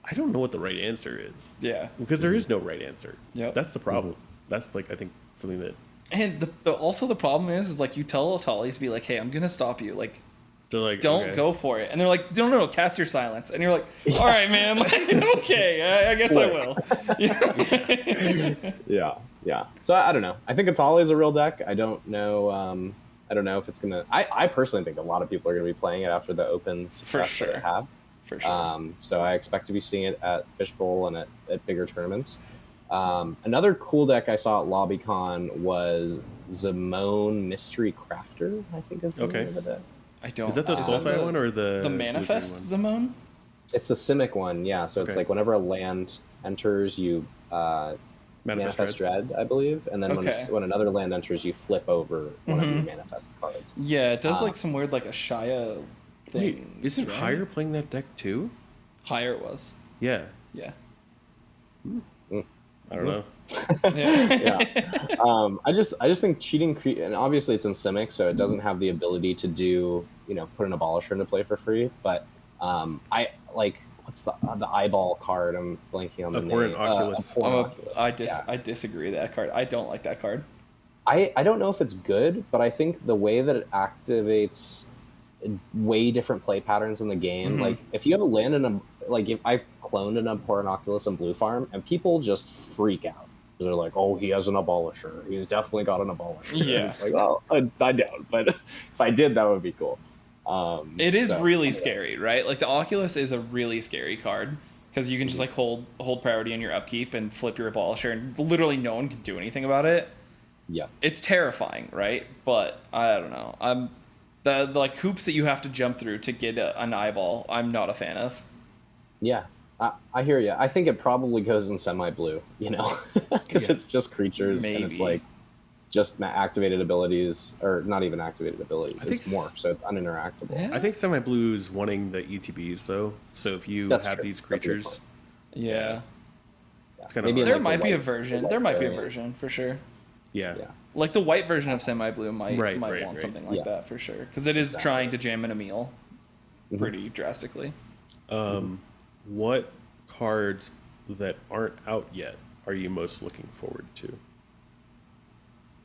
I don't know what the right answer is. Yeah. Because there is no right answer. Yep. That's the problem. That's like, I think, something that. And also the problem is like you tell Atalis to be like, hey, I'm gonna stop you. Like, they're like, don't go for it. And they're like, no, cast your silence. And you're like, all right, man. Like, okay, I guess I will. Yeah. So I don't know. I think Atali is a real deck. I don't know. I don't know if it's gonna. I personally think a lot of people are gonna be playing it after the open success that it had. For sure. So I expect to be seeing it at Fishbowl and at bigger tournaments. Another cool deck I saw at LobbyCon was Zimone Mystery Crafter, I think is the name of the deck. I don't. Is that the Sultai one or the Manifest Zimone? It's the Simic one, yeah. So it's like whenever a land enters, you manifest dread, I believe, and then when another land enters, you flip over one of your manifest cards. Yeah, it does like some weird like a Shia thing. Wait, isn't Hire playing that deck too? Hire was. Yeah. Yeah. I don't know. I just think cheating, and obviously it's in Simic, so it doesn't have the ability to do, put an Abolisher into play for free. But I like, what's the eyeball card? I'm blanking on the name. Oculus. I disagree with that card. I don't like that card. I don't know if it's good, but I think the way that it activates way different play patterns in the game. Like if you have a land in a, like if I've cloned an Abhorrent Oculus in Blue Farm and people just freak out. They're like, oh, he has an Abolisher. He's definitely got an Abolisher. Yeah. It's like, oh, I don't. But if I did, that would be cool. It is really scary, right? Like the Oculus is a really scary card because you can just like hold priority in your upkeep and flip your Abolisher and literally no one can do anything about it. Yeah. It's terrifying, right? But I don't know. The like hoops that you have to jump through to get an eyeball, I'm not a fan of. Yeah, I hear you. I think it probably goes in semi-blue, because it's just creatures and it's like just activated abilities, or not even activated abilities. It's more, so it's uninteractable. Yeah. I think semi-blue is wanting the ETBs though. So if you have these creatures, it's kind of there might be a version. There might be a version for sure. Yeah. Like the white version of semi-blue might want something like that for sure, because it is trying to jam in a meal pretty drastically. What cards that aren't out yet are you most looking forward to?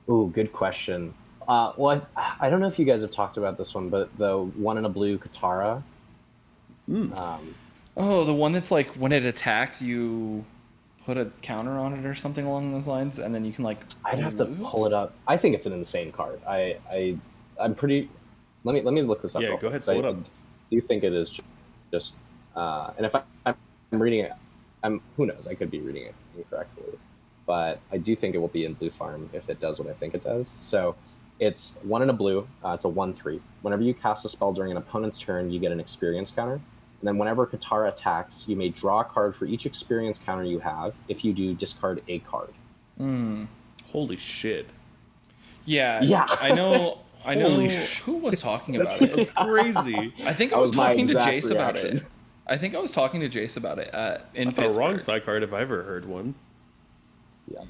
Ooh, good question. Well, I don't know if you guys have talked about this one, but the one in a blue Katara. The one that's like when it attacks, you put a counter on it or something along those lines, and then you can like. I'd have to pull it up. I think it's an insane card. I'm pretty. Let me look this up. Yeah, go ahead. Pull it up. Do you think it is just? And if I'm reading it, who knows? I could be reading it incorrectly, but I do think it will be in Blue Farm if it does what I think it does. So it's one in a blue. It's a 1/3. Whenever you cast a spell during an opponent's turn, you get an experience counter. And then whenever Katara attacks, you may draw a card for each experience counter you have. If you do, discard a card. Holy shit. Yeah. I know. Who was talking about it? It's crazy. I think I was talking to Jace about it. I think I was talking to Jace about it in Pittsburgh. That's a wrong side card if I ever heard one.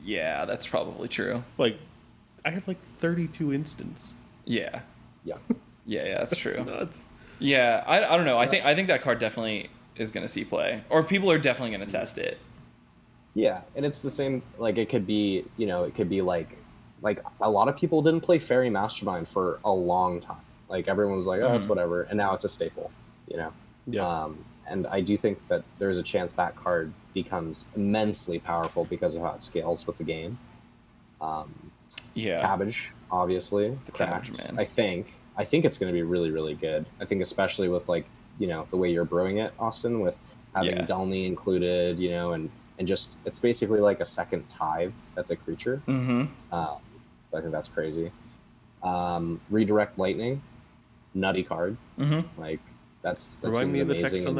Yeah, that's probably true. Like, I have like 32 instants. Yeah, that's true. That's nuts. Yeah, I don't know. I think that card definitely is going to see play, or people are definitely going to test it. Yeah, and it's the same. Like it could be, it could be like a lot of people didn't play Fairy Mastermind for a long time. Like everyone was like, oh, it's whatever, and now it's a staple. Yeah. And I do think that there's a chance that card becomes immensely powerful because of how it scales with the game. Cabbage, obviously. The Cabbage, man. I think it's going to be really, really good. I think especially with like, the way you're brewing it, Austin, with having Delny included, and just, it's basically like a second Tithe that's a creature. I think that's crazy. Redirect Lightning, nutty card. Like, that's Remind me of the amazing. text on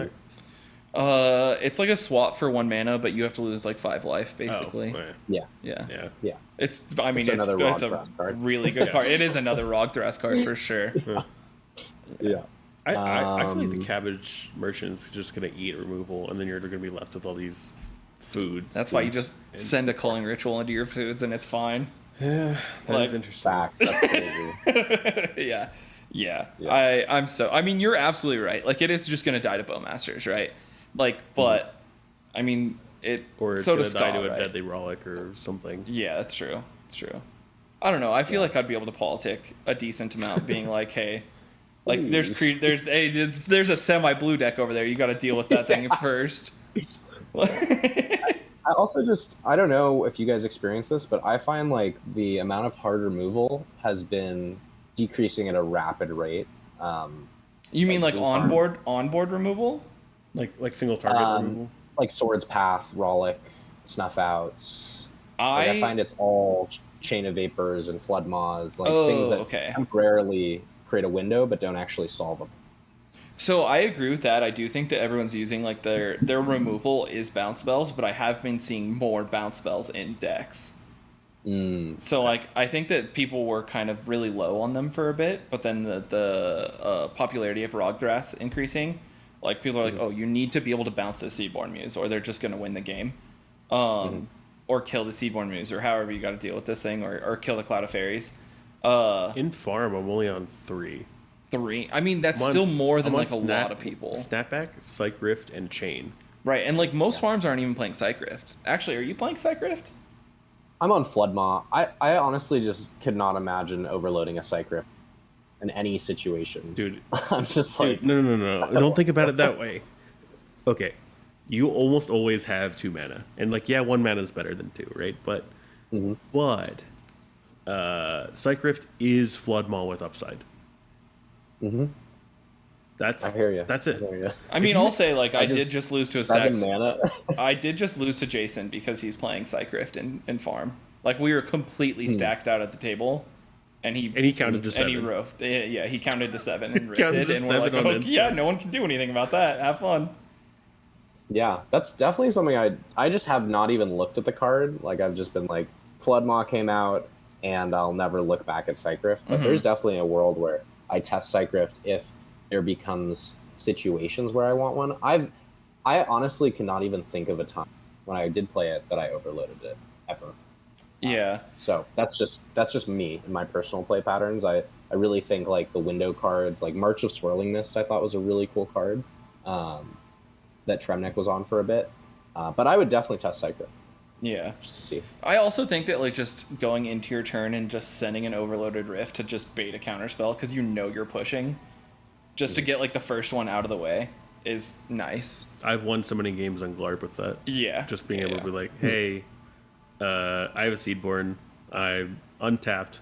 there. It's like a swap for 1 mana, but you have to lose like 5 life, basically. Yeah. It's a really good card. It is another Rogthras card for sure. I feel like the Cabbage Merchant's just gonna eat removal, and then you're gonna be left with all these foods. That's why you just send a Culling Ritual into your foods, and it's fine. Yeah, that is interesting. Facts. That's crazy. Yeah. I mean, you're absolutely right. Like, it is just going to die to Bowmasters, right? Like, but, I mean, or it's so going to die to a right? Deadly Rollick or something. Yeah, that's true. It's true. I don't know. I feel like I'd be able to politic a decent amount, being like, hey, like, there's a semi-blue deck over there. You got to deal with that thing first. I also I don't know if you guys experience this, but I find like the amount of hard removal has been decreasing at a rapid rate. You mean like Blue Farm. onboard removal? Like single target removal. Like Swords Path, Rollick, Snuff Outs. I find it's all Chain of Vapors and Flood Maws, like things that temporarily create a window but don't actually solve them. So I agree with that. I do think that everyone's using like their removal is bounce spells, but I have been seeing more bounce spells in decks. So like I think that people were kind of really low on them for a bit, but then the popularity of Rogdrass increasing, like people are like, oh, you need to be able to bounce the Seedborn Muse, or they're just going to win the game, or kill the Seedborn Muse, or however you got to deal with this thing, or kill the Cloud of Fairies. In farm, I'm only on 3. 3. I mean, that's still more than like a lot of people. Snapback, Psych Rift, and Chain. Right, and like most farms aren't even playing Psych Rift. Actually, are you playing Psych Rift? I'm on Floodmaw. I honestly just could not imagine overloading a Psych Rift in any situation. Dude. I'm just like... No. Don't think about it that way. Okay. You almost always have 2 mana. And like, yeah, 1 mana is better than 2, right? But Psych Rift is Floodmaw with upside. I hear you. That's it. I mean, I'll say like I did just lose to a stack. Mana. I did just lose to Jason because he's playing Psych Rift in farm. Like we were completely stacked out at the table, and he counted to 7. And he roofed. Yeah, he counted to 7 and rifted, and we're like, oh, yeah, no one can do anything about that. Have fun. Yeah, that's definitely something I just have not even looked at the card. Like I've just been like, Floodmaw came out, and I'll never look back at Psych Rift. But there's definitely a world where I test Psych Rift if there becomes situations where I want one. I honestly cannot even think of a time when I did play it that I overloaded it ever. Yeah. So that's just me and my personal play patterns. I really think like the window cards, like March of Swirling Mist, I thought was a really cool card that Tremnick was on for a bit. But I would definitely test Psych Rift. Yeah. Just to see. I also think that like just going into your turn and just sending an overloaded Rift to just bait a counterspell because you know you're pushing, just to get like the first one out of the way is nice. I've won so many games on Glarp with that. Yeah. Just being able to be like, hey, I have a Seedborn. I'm untapped.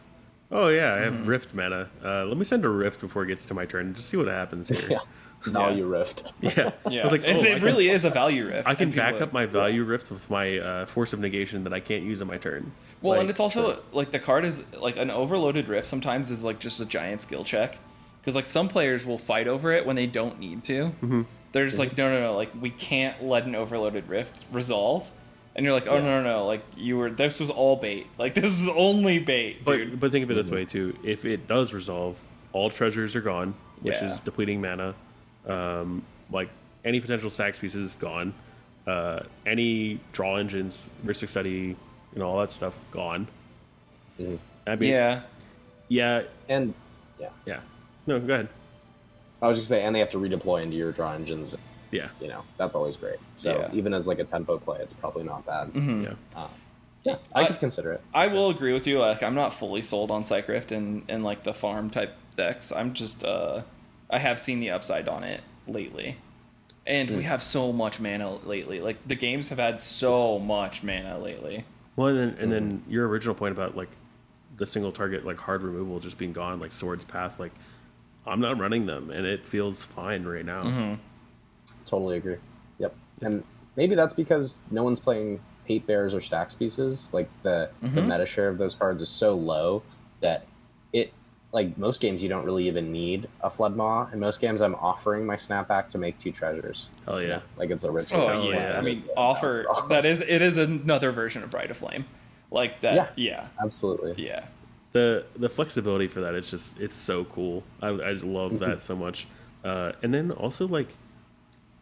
Oh yeah, I have Rift mana. Let me send a Rift before it gets to my turn and just see what happens here. Yeah. Value Rift. Yeah. I was like, it really is a value Rift. I can back up my value Rift with my Force of Negation that I can't use on my turn. Well, and it's also like the card is like an overloaded Rift sometimes is like just a giant skill check. Because like some players will fight over it when they don't need to. They're just like, no, like we can't let an overloaded Rift resolve. And you're like, oh no, like this was all bait. Like this is only bait, dude. But think of it this way too: if it does resolve, all treasures are gone, which is depleting mana. Like any potential sack pieces is gone. Any draw engines, Ristic Study, all that stuff gone. I mean, yeah, and yeah. No, go ahead. I was just saying, and they have to redeploy into your draw engines. Yeah. That's always great. So even as like a tempo play, it's probably not bad. Yeah. I could consider it. I will agree with you. Like I'm not fully sold on Psych Rift and like the farm type decks. I'm just I have seen the upside on it lately. And we have so much mana lately. Like the games have had so much mana lately. Well, and then your original point about like the single target like hard removal just being gone, like Swords Path, like I'm not running them and it feels fine right now. Totally agree. Yep. And maybe that's because no one's playing Hate Bears or Stacks pieces. Like the meta share of those cards is so low that it, like most games, you don't really even need a Floodmaw. In most games, I'm offering my Snapback to make 2 treasures. Hell yeah. Like it's a ritual. Oh yeah. I mean, it is another version of Rite of Flame. Like that. Yeah. Absolutely. Yeah. The flexibility for that, it's so cool. I love that so much. And then also like,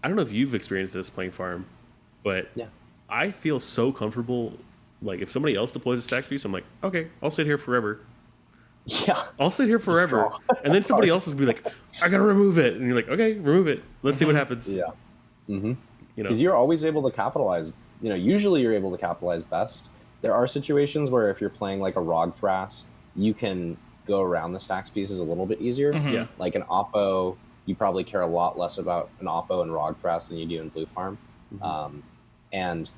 I don't know if you've experienced this playing farm, but I feel so comfortable. Like if somebody else deploys a stacks piece, I'm like, okay, I'll sit here forever. Yeah, I'll sit here forever. And then somebody else will be like, I gotta remove it, and you're like, okay, remove it. Let's see what happens. Yeah. Because you're always able to capitalize. Usually you're able to capitalize best. There are situations where if you're playing like a Rog Thras, you can go around the stacks pieces a little bit easier. Yeah. Like an Oppo, you probably care a lot less about an Oppo and Rog Thras than you do in Blue Farm. And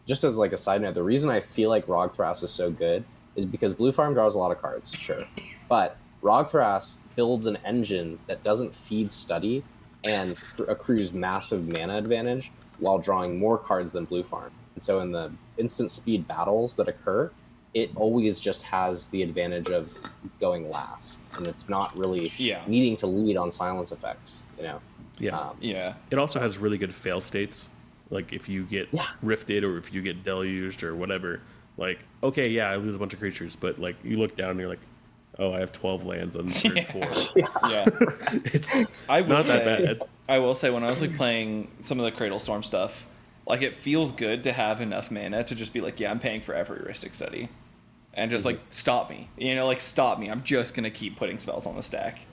just as like a side note, the reason I feel like Rog Thras is so good is because Blue Farm draws a lot of cards, sure. But Rogthras builds an engine that doesn't feed study and accrues massive mana advantage while drawing more cards than Blue Farm. And so in the instant speed battles that occur, it always just has the advantage of going last, and it's not really needing to lead on silence effects, you know? Yeah. It also has really good fail states. Like if you get rifted or if you get deluged or whatever, like, okay, yeah, I lose a bunch of creatures, but like you look down and you're like, oh, I have 12 lands on turn 4. It's not that bad. I will say when I was like playing some of the Cradle Storm stuff, like it feels good to have enough mana to just be like, yeah, I'm paying for every Ristic Study. And just like stop me, you know, like stop me. I'm just gonna keep putting spells on the stack.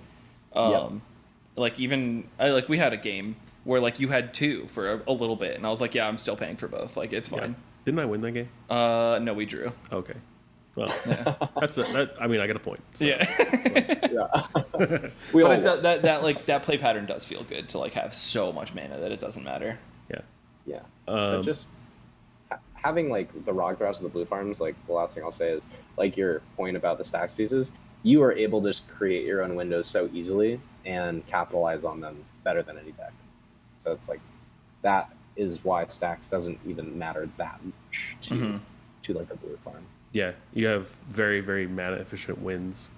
Like even we had a game where like you had 2 for a little bit, and I was like, yeah, I'm still paying for both. Like it's fine. Didn't I win that game? No, we drew. Okay. Well, I mean, I got a point. So. Yeah. But that play pattern does feel good to like have so much mana that it doesn't matter. Yeah. But just having like the Rogthras and the Blue Farms, like the last thing I'll say is like your point about the stacks pieces, you are able to just create your own windows so easily and capitalize on them better than any deck. So it's like that is why stacks doesn't even matter that much to like a Blue Farm. Yeah, you have very, very mana efficient wins,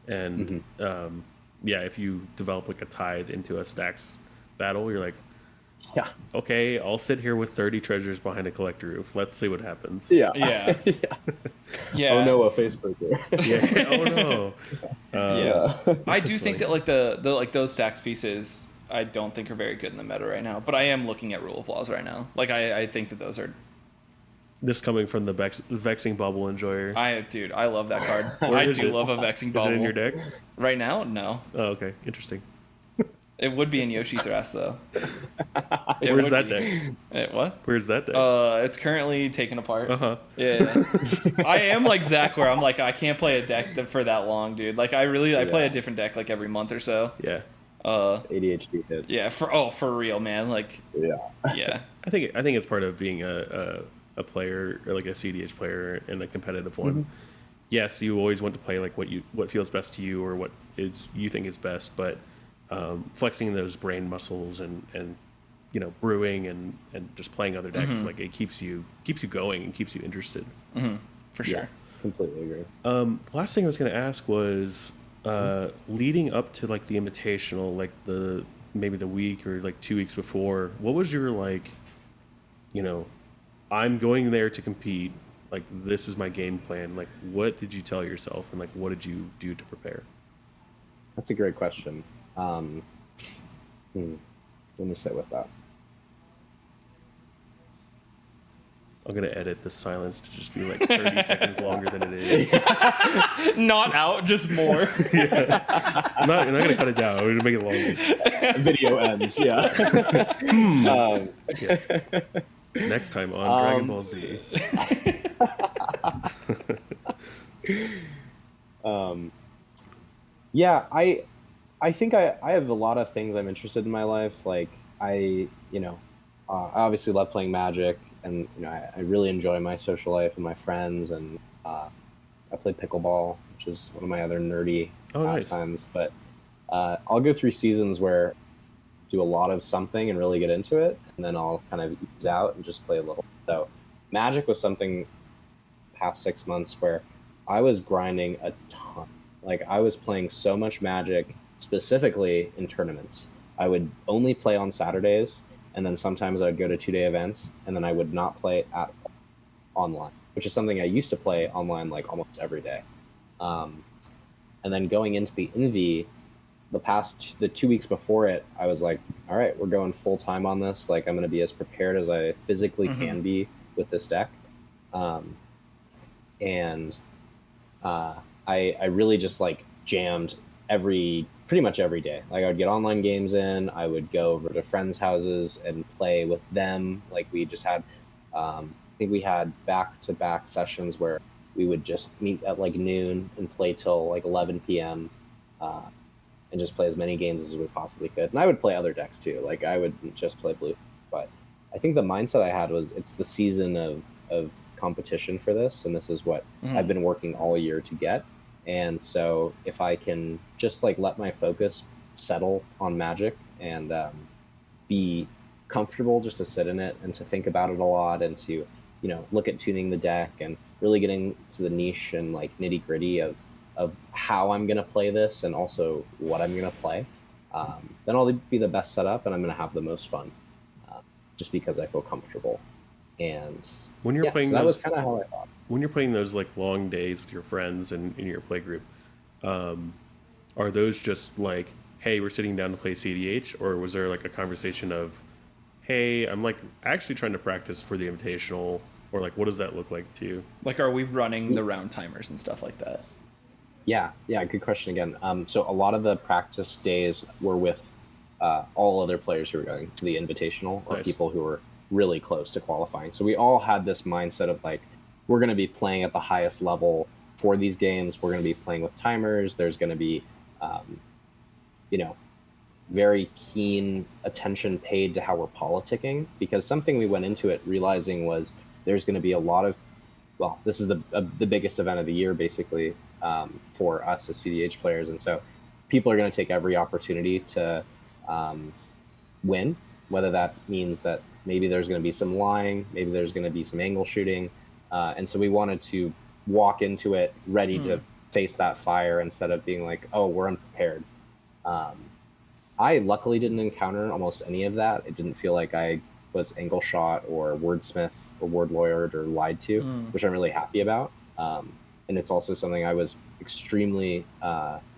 and if you develop like a tithe into a stacks battle, you're like, okay, I'll sit here with 30 treasures behind a collector roof. Let's see what happens. Yeah. Oh no, a Facebooker. I do think that like the like those stacks pieces, I don't think are very good in the meta right now. But I am looking at rule of laws right now. Like I think that those are. This coming from the Vexing Bubble enjoyer. I love that card. I do love a Vexing Bubble. Is it in your deck? Right now? No. Oh, okay. Interesting. It would be in Yoshi Thras, though. Where's that deck? What? Where's that deck? It's currently taken apart. Yeah. I am like Zach, where I'm like, I can't play a deck for that long, dude. Like, I play a different deck like every month or so. Yeah. ADHD hits. Yeah, for real, man. Like, yeah. I think it's part of being a player or like a cEDH player and a competitive one. Yes, you always want to play like what feels best to you or what you think is best, but flexing those brain muscles and you know, brewing and just playing other decks, like it keeps you going and keeps you interested. For sure. Yeah, completely agree. Last thing I was going to ask was leading up to like the Invitational, like maybe the week or like 2 weeks before, what was your like, you know, I'm going there to compete, like this is my game plan, like what did you tell yourself and like what did you do to prepare? That's a great question. Let me sit with that. I'm going to edit the silence to just be like 30 seconds longer than it is. Not out, just more. I'm not going to cut it down. I'm going to make it longer. Video ends, Okay. Next time on Dragon Ball Z. I think I have a lot of things I'm interested in my life. Like I obviously love playing Magic, and you know I really enjoy my social life and my friends, and I play pickleball, which is one of my other nerdy pastimes. Nice. But I'll go through seasons where I do a lot of something and really get into it, and then I'll kind of ease out and just play a little. So Magic was something past 6 months where I was grinding a ton. Like I was playing so much Magic, specifically in tournaments. I would only play on Saturdays, and then sometimes I would go to 2-day events, and then I would not play at all online, which is something I used to play online like almost every day. And then going into the Invi, the 2 weeks before it, I was like, all right, we're going full time on this. Like I'm going to be as prepared as I physically can be with this deck. I really just like jammed pretty much every day. Like I would get online games in, I would go over to friends' houses and play with them. Like we just had, I think we had back-to-back sessions where we would just meet at like noon and play till like 11 p.m. And just play as many games as we possibly could. And I would play other decks too. Like I wouldn't just play blue. But I think the mindset I had was it's the season of competition for this, and this is what I've been working all year to get. And so if I can just like let my focus settle on Magic and be comfortable just to sit in it and to think about it a lot and to, you know, look at tuning the deck and really getting to the niche and like nitty gritty of how I'm going to play this and also what I'm going to play, then I'll be the best setup and I'm going to have the most fun, just because I feel comfortable. And when you're playing, so that was kind of how I thought. When you're playing those like long days with your friends and in your play group, are those just like, hey, we're sitting down to play cEDH, or was there like a conversation of, hey, I'm like actually trying to practice for the Invitational, or like what does that look like to you? Like, are we running the round timers and stuff like that? Yeah, good question again. So a lot of the practice days were with all other players who were going to the Invitational, or Nice. people who were really close to qualifying. So we all had this mindset of like, we're going to be playing at the highest level for these games. We're going to be playing with timers. There's going to be, you know, very keen attention paid to how we're politicking, because something we went into it realizing was there's going to be a lot of, well, this is the biggest event of the year, basically, for us as cEDH players. And so people are going to take every opportunity to win, whether that means that maybe there's going to be some lying, maybe there's going to be some angle shooting. And so we wanted to walk into it ready to face that fire instead of being like, oh, we're unprepared. I luckily didn't encounter almost any of that. It didn't feel like I was angle shot or wordsmith or word lawyered or lied to, which I'm really happy about. And it's also something I was extremely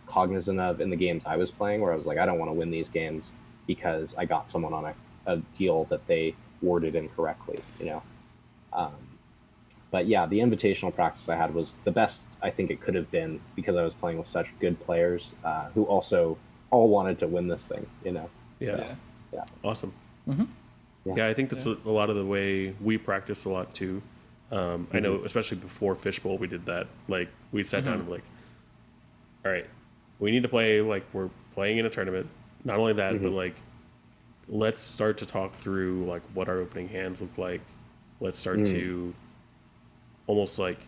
cognizant of in the games I was playing, where I was like, I don't want to win these games because I got someone on a deal that they worded incorrectly, you know? But yeah, the invitational practice I had was the best I think it could have been, because I was playing with such good players who also all wanted to win this thing, you know? Yeah. Awesome. Yeah. Yeah, I think that's a lot of the way we practice a lot too. I know, especially before Fishbowl, we did that. Like, we sat down and were like, all right, we need to play like we're playing in a tournament. Not only that, but like, let's start to talk through like what our opening hands look like. Let's start to almost like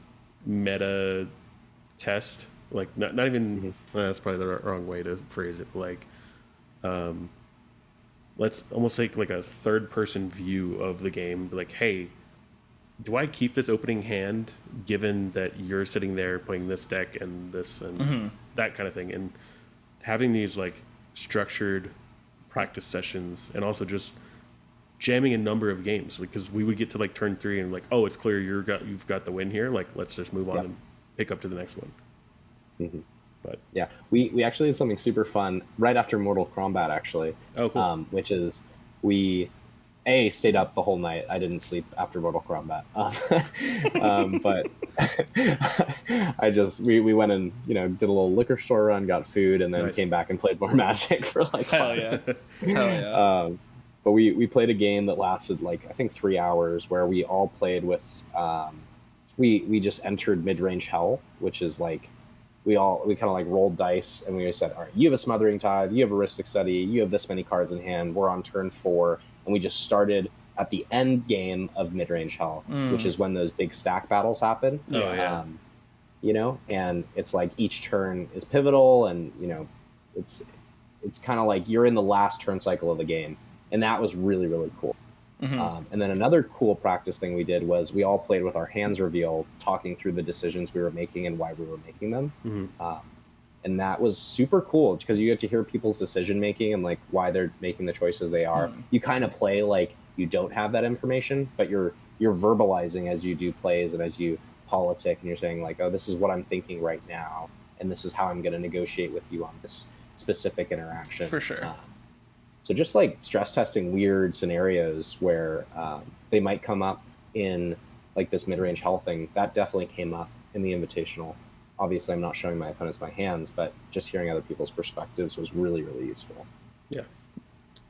meta test, like not even that's probably the wrong way to phrase it, but like let's almost take like a third person view of the game, like, hey, do I keep this opening hand given that you're sitting there playing this deck and this and that kind of thing, and having these like structured practice sessions, and also just jamming a number of games, because we would get to like turn 3 and like, oh, it's clear you've got the win here, like let's just move on and pick up to the next one. But yeah, we actually did something super fun right after Mortal Kombat, actually. Oh, cool. Which is we stayed up the whole night. I didn't sleep after Mortal Kombat, but we went and, you know, did a little liquor store run, got food, and then came back and played more Magic for like Hell yeah. But we played a game that lasted like, I think 3 hours, where we all played with we just entered mid-range hell, which is like we kind of like rolled dice, and we said, all right, you have a Smothering Tithe, you have a Rhystic Study, you have this many cards in hand, we're on turn 4, and we just started at the end game of mid-range hell, which is when those big stack battles happen. You know, and it's like each turn is pivotal, and you know, it's kind of like you're in the last turn cycle of the game, and that was really, really cool. And then another cool practice thing we did was we all played with our hands revealed, talking through the decisions we were making and why we were making them. And that was super cool, because you get to hear people's decision making and like why they're making the choices they are. You kind of play like you don't have that information, but you're verbalizing as you do plays and as you politic, and you're saying like, oh, this is what I'm thinking right now, and this is how I'm going to negotiate with you on this specific interaction. For sure. So just like stress testing weird scenarios where they might come up in like this mid-range hell thing, that definitely came up in the Invitational. Obviously, I'm not showing my opponents my hands, but just hearing other people's perspectives was really, really useful. Yeah.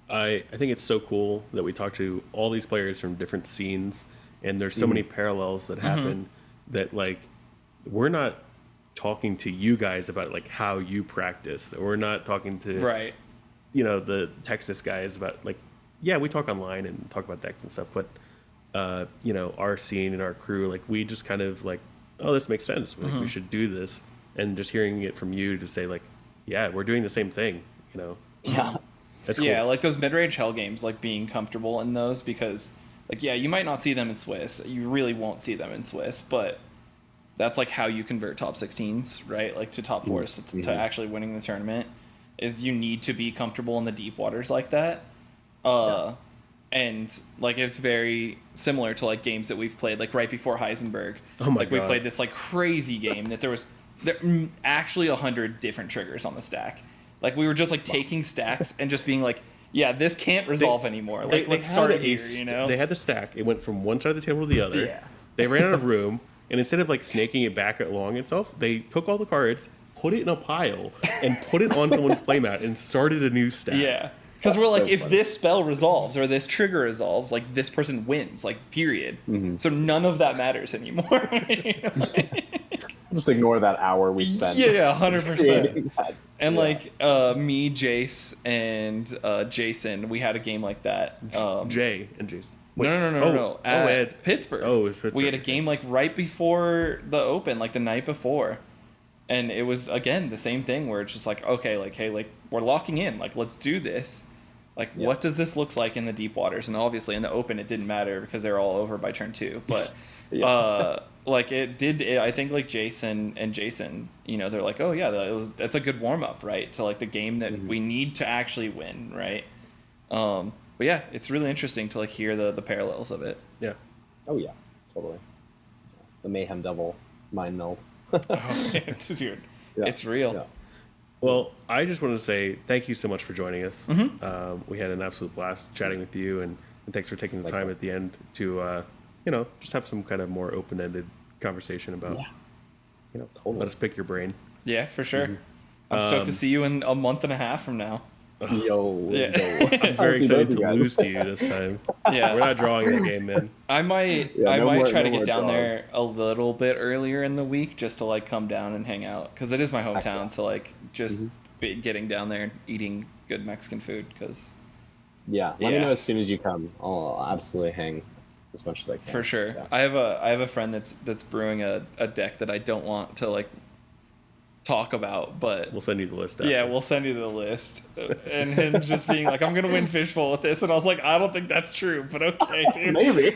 I think it's so cool that we talk to all these players from different scenes, and there's so many parallels that happen that like we're not talking to you guys about like how you practice. We're not talking to you know, the Texas guys about like, yeah, we talk online and talk about decks and stuff, but you know, our scene and our crew, like we just kind of like, oh, this makes sense. Like we should do this. and just hearing it from you to say like, yeah, we're doing the same thing, you know. Yeah. That's cool. Yeah, like those mid-range hell games, like being comfortable in those, because like, yeah, you might not see them in Swiss. You really won't see them in Swiss, but that's like how you convert top 16s, right? Like to top fours to actually winning the tournament, is you need to be comfortable in the deep waters like that. And like it's very similar to like games that we've played like right before Heisenberg. Oh my like God. We played this like crazy game that there actually 100 different triggers on the stack. Like we were just like taking stacks and just being like, yeah, this can't resolve anymore. Like let's start it here, you know? They had the stack. It went from one side of the table to the other. Yeah. They ran out of room, and instead of like snaking it back along itself, they took all the cards, put it in a pile, and put it on someone's playmat and started a new stack. Yeah. Because we're like, so if funny. this spell resolves or this trigger resolves, like this person wins, like period. So none of that matters anymore. Just ignore that hour we spent. Yeah, 100%. creating that. And Yeah. like me, Jace, and Jason, we had a game like that. Jay and Jason. No. At Ed. Pittsburgh. Oh, it was Pittsburgh. We had a game like right before the Open, like the night before. And it was, again, the same thing where it's just like, okay, like, hey, like, we're locking in. Like, let's do this. Like, what does this look like in the deep waters? And obviously in the Open, it didn't matter because they were all over by turn 2. But, like, I think, like, Jason and Jason, you know, they're like, oh, yeah, that's a good warm-up, right? To, like, the game that we need to actually win, right? But, yeah, it's really interesting to, like, hear the parallels of it. Yeah. Oh yeah, totally. The Mayhem Devil mind meld. Oh, dude, Yeah. it's real. Yeah. Well, I just wanted to say thank you so much for joining us. We had an absolute blast chatting with you, and thanks for taking the time at the end to, you know, just have some kind of more open-ended conversation about, you know, Totally. let us pick your brain. Yeah, for sure. I'm stoked to see you in a month and a half from now. Yo. Yeah. I'm very excited to lose to you this time. Yeah. We're not drawing the game, man. I might try to get down there a little bit earlier in the week just to like come down and hang out, because it is my hometown. So like just getting down there and eating good Mexican food, because Let me know as soon as you come. I'll absolutely hang as much as I can. for sure. So. I have a friend that's brewing a deck that I don't want to like talk about, but We'll send you the list after. yeah, we'll send you the list. And him just being like, I'm gonna win Fishbowl with this, and I was like, I don't think that's true, but okay, dude. Maybe.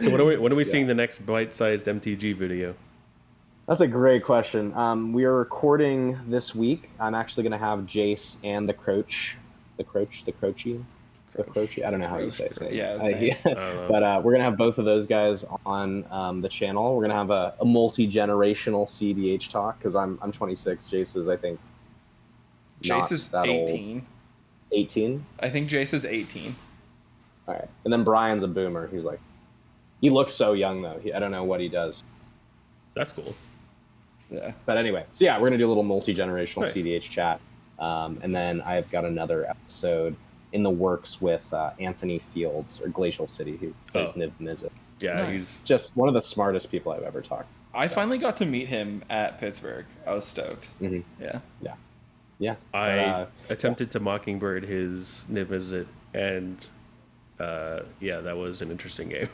So when are we seeing the next bite-sized MTG video? That's a great question. We are recording this week. I'm actually going to have Jace and the Croachy. I don't know how you say his name. Yeah, same. But we're going to have both of those guys on the channel. We're going to have a multi-generational cEDH talk, because I'm 26. Jace is, I think, not Jace is that 18. old. 18? I think Jace is 18. All right. And then Brian's a boomer. He looks so young, though. I don't know what he does. That's cool. Yeah. But anyway, so yeah, we're going to do a little multi-generational Nice. cEDH chat. And then I've got another episode in the works with Anthony Fields, or Glacial City, who plays Niv Mizzet. Yeah, Nice. he's Just one of the smartest people I've ever talked to. I finally got to meet him at Pittsburgh. I was stoked. Mm-hmm. Yeah. Yeah. I attempted to Mockingbird his Niv visit, and that was an interesting game.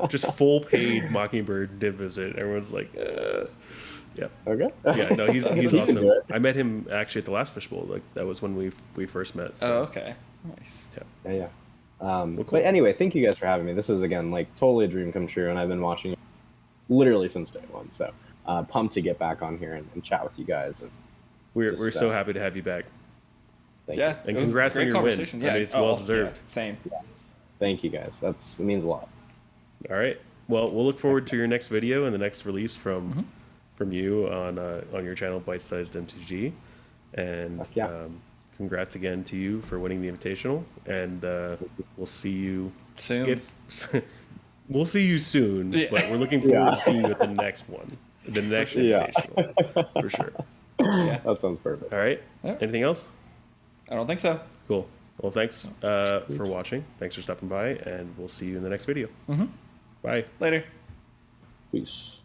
Just full paid Mockingbird Niv visit. Everyone's like, yeah. Okay. Yeah, no, he's He can awesome. do it. I met him actually at the last Fishbowl. Like that was when we first met. So, Oh, okay. Nice. Yeah. cool. But anyway, thank you guys for having me. This is, again, like totally a dream come true, and I've been watching it literally since day one. So pumped to get back on here and chat with you guys. And we're just, so happy to have you back. thank Yeah. you. And it was congrats a great on your win. conversation. I Yeah. mean, it's well deserved. Yeah, same. Thank you guys. It means a lot. All right. Well, we'll look forward to your next video and the next release from you on your channel, Bite-Sized MTG. And Heck yeah. congrats again to you for winning the invitational. And we'll see you Soon. We'll see you soon. Yeah. But we're looking forward to seeing you at the next one, the next invitational, for sure. Yeah. That sounds perfect. All right. Yeah. Anything else? I don't think so. Cool. Well, thanks for watching. Thanks for stopping by, and we'll see you in the next video. Bye. Later. Peace.